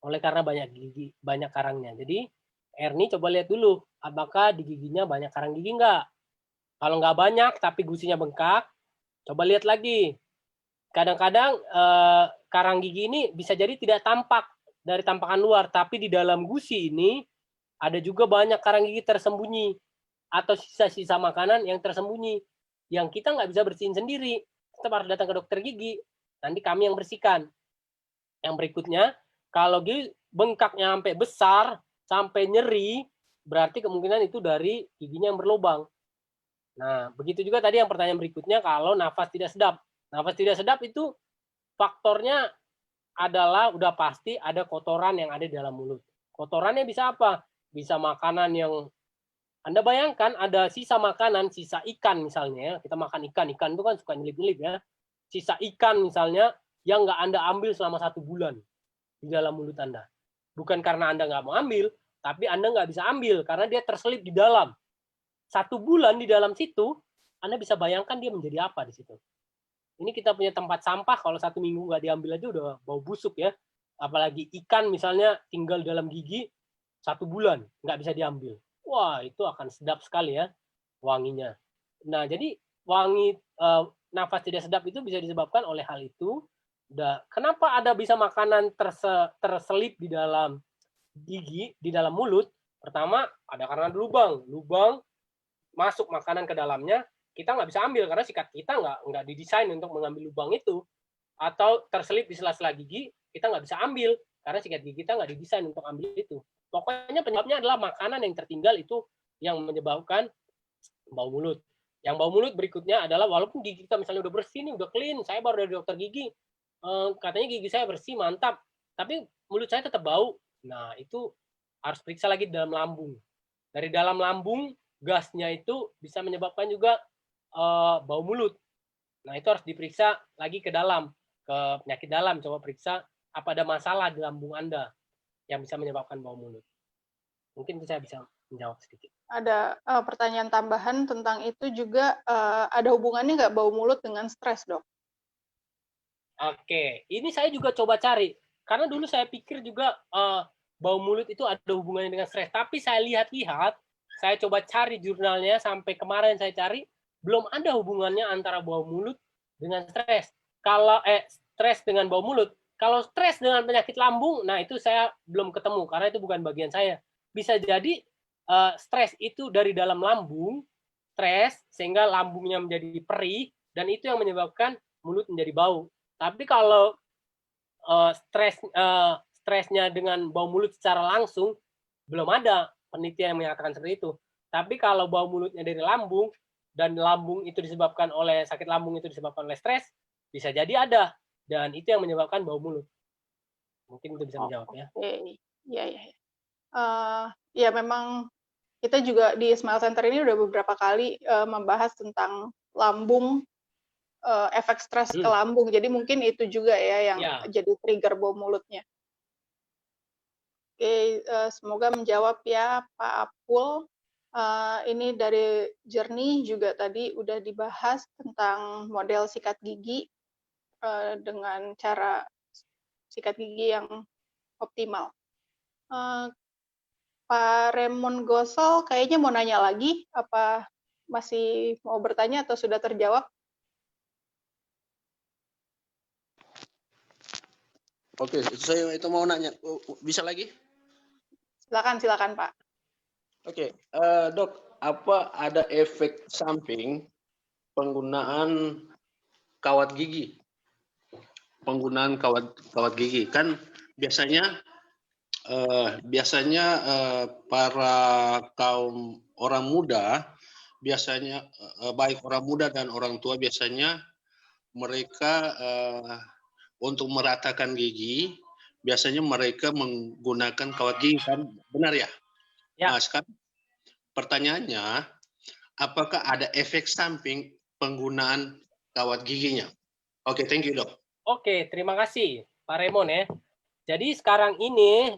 [SPEAKER 7] Oleh karena banyak karangnya. Jadi Erni coba lihat dulu, apakah di giginya banyak karang gigi enggak? Kalau nggak banyak tapi gusinya bengkak, coba lihat lagi. Kadang-kadang karang gigi ini bisa jadi tidak tampak dari tampakan luar, tapi di dalam gusi ini ada juga banyak karang gigi tersembunyi atau sisa-sisa makanan yang tersembunyi yang kita nggak bisa bersihin sendiri. Kita harus datang ke dokter gigi, nanti kami yang bersihkan. Yang berikutnya, kalau gigi bengkaknya sampai besar, sampai nyeri, berarti kemungkinan itu dari giginya yang berlubang. Nah, begitu juga tadi yang pertanyaan berikutnya, kalau nafas tidak sedap. Nafas tidak sedap itu faktornya adalah udah pasti ada kotoran yang ada di dalam mulut. Kotorannya bisa apa? Bisa makanan yang Anda bayangkan ada sisa makanan, sisa ikan misalnya, kita makan ikan itu kan suka nyelip-nyelip ya. Sisa ikan misalnya yang nggak Anda ambil selama 1 bulan di dalam mulut Anda. Bukan karena Anda nggak mau ambil, tapi Anda nggak bisa ambil karena dia terselip di dalam. 1 bulan di dalam situ, Anda bisa bayangkan dia menjadi apa di situ. Ini kita punya tempat sampah, kalau 1 minggu nggak diambil aja udah bau busuk ya. Apalagi ikan misalnya tinggal dalam gigi 1 bulan, nggak bisa diambil. Wah, itu akan sedap sekali ya wanginya. Nah, jadi wangi nafas tidak sedap itu bisa disebabkan oleh hal itu. Kenapa ada bisa makanan terselip di dalam gigi, di dalam mulut? Pertama, ada karena lubang masuk makanan ke dalamnya, kita nggak bisa ambil karena sikat kita nggak didesain untuk mengambil lubang itu. Atau terselip di sela-sela gigi, kita nggak bisa ambil karena sikat gigi kita nggak didesain untuk ambil itu. Pokoknya penyebabnya adalah makanan yang tertinggal itu yang menyebabkan bau mulut. Yang bau mulut berikutnya adalah walaupun gigi kita misalnya udah bersih nih, udah clean, saya baru dari dokter gigi, katanya gigi saya bersih, mantap, tapi mulut saya tetap bau. Nah, itu harus periksa lagi di dalam lambung. Dari dalam lambung, gasnya itu bisa menyebabkan juga bau mulut. Nah, itu harus diperiksa lagi ke dalam, ke penyakit dalam. Coba periksa apa ada masalah di lambung Anda yang bisa menyebabkan bau mulut. Mungkin saya bisa menjawab sedikit.
[SPEAKER 3] Ada pertanyaan tambahan tentang itu juga, ada hubungannya nggak bau mulut dengan stres, Dok?
[SPEAKER 7] Oke, ini saya juga coba cari. Karena dulu saya pikir juga bau mulut itu ada hubungannya dengan stres. Tapi saya lihat-lihat, saya coba cari jurnalnya, sampai kemarin saya cari, belum ada hubungannya antara bau mulut dengan stres. Kalau stres dengan bau mulut, kalau stres dengan penyakit lambung, nah itu saya belum ketemu, karena itu bukan bagian saya. Bisa jadi stres itu dari dalam lambung, stres, sehingga lambungnya menjadi perih, dan itu yang menyebabkan mulut menjadi bau. Tapi kalau stresnya dengan bau mulut secara langsung, belum ada penelitian yang menyatakan seperti itu. Tapi kalau bau mulutnya dari lambung, dan lambung itu disebabkan oleh, sakit lambung itu disebabkan oleh stres, bisa jadi ada. Dan itu yang menyebabkan bau mulut. Mungkin itu bisa menjawab ya.
[SPEAKER 3] Oke, iya. Ya memang kita juga di Smile Center ini udah beberapa kali membahas tentang lambung, efek stres ke lambung. Jadi mungkin itu juga ya yang jadi trigger bau mulutnya. Oke, semoga menjawab ya Pak Apul. Ini dari Journey juga tadi udah dibahas tentang model sikat gigi dengan cara sikat gigi yang optimal. Pak Raymond Gosol kayaknya mau nanya lagi, apa masih mau bertanya atau sudah terjawab?
[SPEAKER 11] Oke, saya itu mau nanya, bisa lagi?
[SPEAKER 3] Silakan Pak.
[SPEAKER 11] Oke, Dok, apa ada efek samping penggunaan kawat gigi? Penggunaan kawat gigi kan biasanya para kaum orang muda, biasanya baik orang muda dan orang tua, biasanya mereka untuk meratakan gigi, biasanya mereka menggunakan kawat gigi, kan? Benar ya?
[SPEAKER 7] Ya.
[SPEAKER 11] Nah, sekarang pertanyaannya, apakah ada efek samping penggunaan kawat giginya? Oke, thank you, Dok.
[SPEAKER 7] Oke, terima kasih Pak Raymond ya. Jadi sekarang ini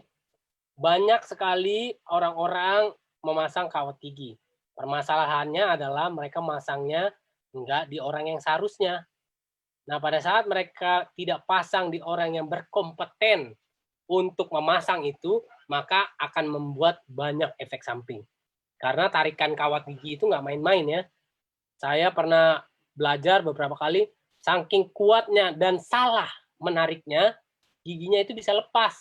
[SPEAKER 7] banyak sekali orang-orang memasang kawat gigi. Permasalahannya adalah mereka masangnya enggak di orang yang seharusnya. Nah, pada saat mereka tidak pasang di orang yang berkompeten untuk memasang itu, maka akan membuat banyak efek samping. Karena tarikan kawat gigi itu nggak main-main ya. Saya pernah belajar beberapa kali, saking kuatnya dan salah menariknya, giginya itu bisa lepas.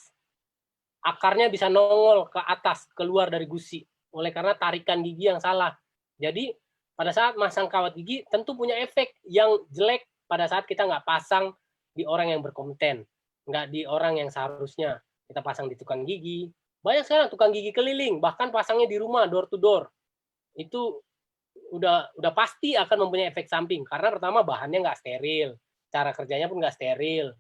[SPEAKER 7] Akarnya bisa nongol ke atas, keluar dari gusi. Oleh karena tarikan gigi yang salah. Jadi, pada saat masang kawat gigi, tentu punya efek yang jelek pada saat kita nggak pasang di orang yang berkompeten. Nggak di orang yang seharusnya. Kita pasang di tukang gigi. Banyak sekarang tukang gigi keliling, bahkan pasangnya di rumah, door to door. Itu udah pasti akan mempunyai efek samping. Karena pertama bahannya nggak steril. Cara kerjanya pun nggak steril.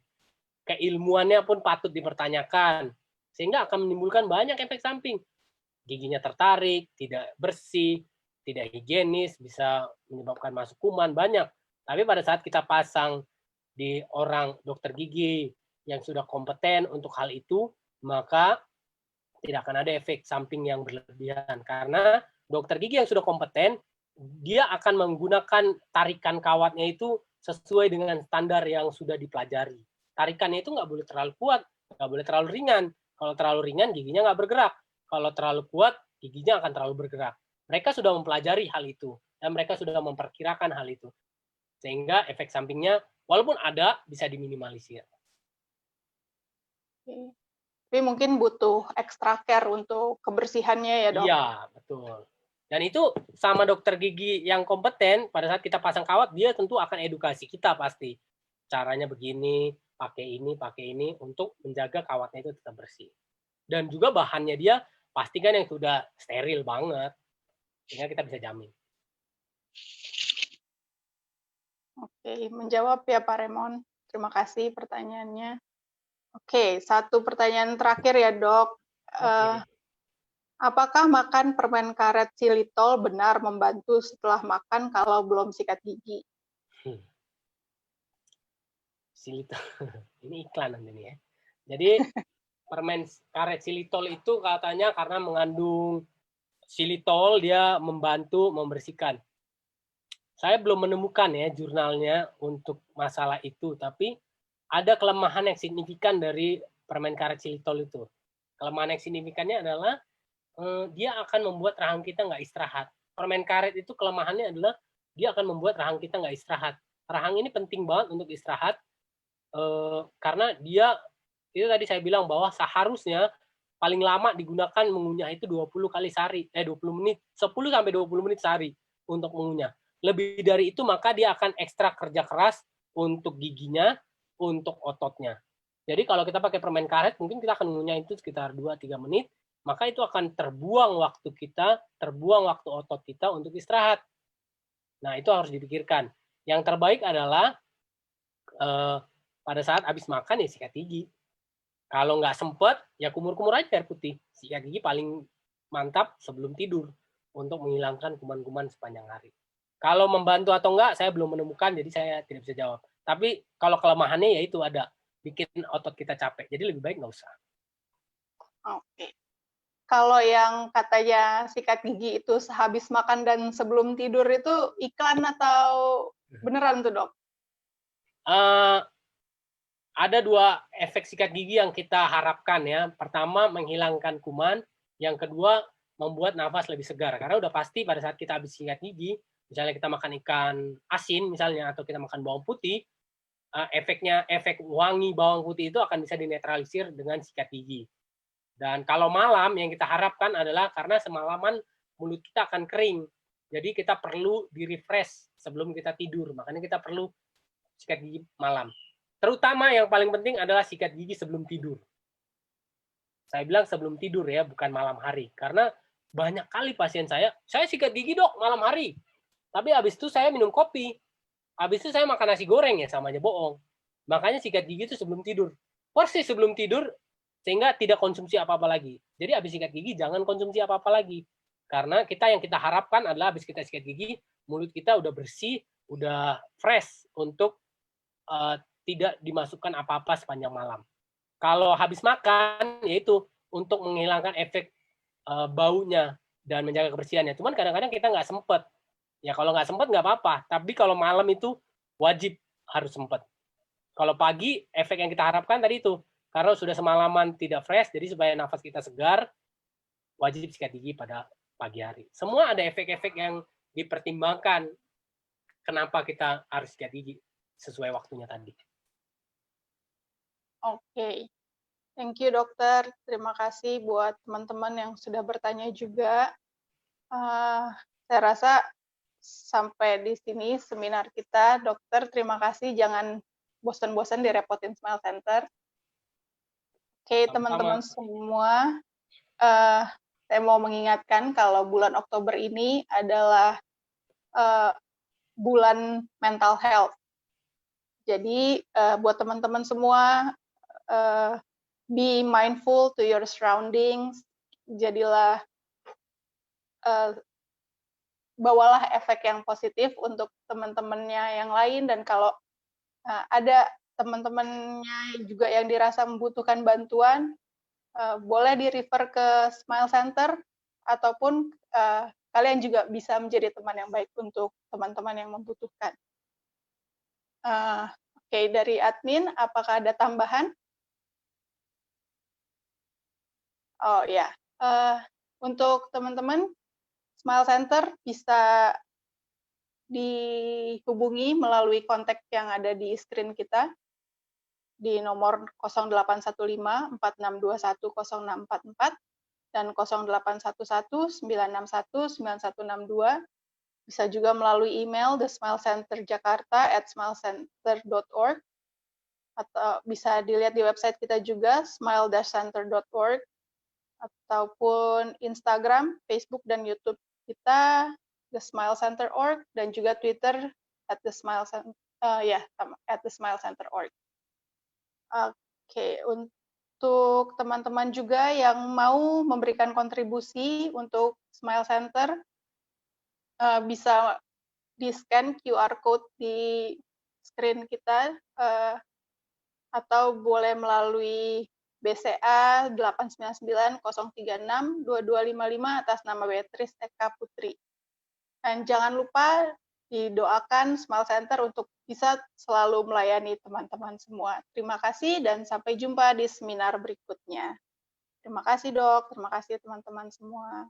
[SPEAKER 7] Keilmuannya pun patut dipertanyakan. Sehingga akan menimbulkan banyak efek samping. Giginya tertarik, tidak bersih, tidak higienis, bisa menyebabkan masuk kuman, banyak. Tapi pada saat kita pasang di orang dokter gigi yang sudah kompeten untuk hal itu, maka tidak akan ada efek samping yang berlebihan. Karena dokter gigi yang sudah kompeten, dia akan menggunakan tarikan kawatnya itu sesuai dengan standar yang sudah dipelajari. Tarikannya itu nggak boleh terlalu kuat, nggak boleh terlalu ringan. Kalau terlalu ringan, giginya nggak bergerak. Kalau terlalu kuat, giginya akan terlalu bergerak. Mereka sudah mempelajari hal itu, dan mereka sudah memperkirakan hal itu. Sehingga efek sampingnya, walaupun ada, bisa diminimalisir.
[SPEAKER 3] Tapi mungkin butuh extra care untuk kebersihannya ya dok?
[SPEAKER 7] Iya, betul. Dan itu sama dokter gigi yang kompeten, pada saat kita pasang kawat, dia tentu akan edukasi kita pasti. Caranya begini, pakai ini, untuk menjaga kawatnya itu tetap bersih. Dan juga bahannya dia pastikan yang sudah steril banget, sehingga kita bisa jamin.
[SPEAKER 3] Oke, menjawab ya Pak Remon. Terima kasih pertanyaannya. Oke, satu pertanyaan terakhir ya dok. Apakah makan permen karet xilitol benar membantu setelah makan kalau belum sikat gigi?
[SPEAKER 7] Xilitol, ini iklan nanti nih ya. Jadi permen karet xilitol itu katanya karena mengandung xilitol, dia membantu membersihkan. Saya belum menemukan ya jurnalnya untuk masalah itu, tapi ada kelemahan yang signifikan dari permen karet xilitol itu. Kelemahan yang signifikannya adalah dia akan membuat rahang kita nggak istirahat. Permen karet itu kelemahannya adalah dia akan membuat rahang kita nggak istirahat. Rahang ini penting banget untuk istirahat karena dia, itu tadi saya bilang bahwa seharusnya paling lama digunakan mengunyah itu 20 kali sehari, 20 menit, 10-20 menit sehari untuk mengunyah. Lebih dari itu maka dia akan ekstra kerja keras untuk giginya, untuk ototnya. Jadi kalau kita pakai permen karet, mungkin kita akan mengunyah itu sekitar 2-3 menit, maka itu akan terbuang waktu kita, terbuang waktu otot kita untuk istirahat. Nah, itu harus dipikirkan. Yang terbaik adalah pada saat habis makan ya sikat gigi. Kalau nggak sempat, ya kumur-kumur aja air putih. Sikat gigi paling mantap sebelum tidur untuk menghilangkan kuman-kuman sepanjang hari. Kalau membantu atau enggak, saya belum menemukan, jadi saya tidak bisa jawab. Tapi kalau kelemahannya ya itu ada, bikin otot kita capek. Jadi lebih baik nggak usah.
[SPEAKER 3] Oke. Kalau yang katanya sikat gigi itu sehabis makan dan sebelum tidur itu iklan atau beneran tuh dok?
[SPEAKER 7] Ada dua efek sikat gigi yang kita harapkan ya. Pertama, menghilangkan kuman. Yang kedua, membuat nafas lebih segar. Karena udah pasti pada saat kita habis sikat gigi, misalnya kita makan ikan asin misalnya, atau kita makan bawang putih, efek wangi bawang putih itu akan bisa dinetralisir dengan sikat gigi. Dan kalau malam yang kita harapkan adalah karena semalaman mulut kita akan kering. Jadi kita perlu di-refresh sebelum kita tidur. Makanya kita perlu sikat gigi malam. Terutama yang paling penting adalah sikat gigi sebelum tidur. Saya bilang sebelum tidur ya, bukan malam hari. Karena banyak kali pasien saya sikat gigi dok malam hari. Tapi habis itu saya minum kopi. Habis itu saya makan nasi goreng ya, sama aja bohong. Makanya sikat gigi itu sebelum tidur. Persis sebelum tidur, sehingga tidak konsumsi apa-apa lagi. Jadi habis sikat gigi jangan konsumsi apa-apa lagi. Karena yang kita harapkan adalah habis kita sikat gigi, mulut kita udah bersih, udah fresh untuk tidak dimasukkan apa-apa sepanjang malam. Kalau habis makan, yaitu untuk menghilangkan efek baunya dan menjaga kebersihannya. Cuman kadang-kadang kita nggak sempat. Ya kalau nggak sempat nggak apa-apa. Tapi kalau malam itu wajib harus sempat. Kalau pagi, efek yang kita harapkan tadi itu. Karena sudah semalaman tidak fresh, jadi supaya nafas kita segar, wajib sikat gigi pada pagi hari. Semua ada efek-efek yang dipertimbangkan kenapa kita harus jadi sesuai waktunya tadi.
[SPEAKER 3] Oke. Thank you dokter. Terima kasih buat teman-teman yang sudah bertanya juga. Saya rasa sampai di sini seminar kita. Dokter, terima kasih. Jangan bosan-bosan direpotin Smile Center. Oke, teman-teman semua, saya mau mengingatkan kalau bulan Oktober ini adalah bulan mental health. Jadi buat teman-teman semua, be mindful to your surroundings. Jadilah bawalah efek yang positif untuk teman-temannya yang lain, dan kalau ada teman-temannya juga yang dirasa membutuhkan bantuan, boleh di-refer ke Smile Center, ataupun kalian juga bisa menjadi teman yang baik untuk teman-teman yang membutuhkan. Oke, dari admin, apakah ada tambahan? Oh ya, untuk teman-teman, Smile Center bisa dihubungi melalui kontak yang ada di screen kita di nomor 0815 4621 0644 dan 0811 961 9162. Bisa juga melalui email thesmilecenterjakarta@smilecenter.org, atau bisa dilihat di website kita juga smile-center.org, ataupun Instagram, Facebook, dan YouTube kita @thesmilecenter.org, dan juga Twitter @thesmilecenter.org. Oke, untuk teman-teman juga yang mau memberikan kontribusi untuk Smile Center, bisa di-scan QR code di screen kita, atau boleh melalui BCA 899-036-2255 atas nama Beatrice Eka Putri. Dan jangan lupa didoakan Smile Center untuk bisa selalu melayani teman-teman semua. Terima kasih dan sampai jumpa di seminar berikutnya. Terima kasih dok, terima kasih teman-teman semua.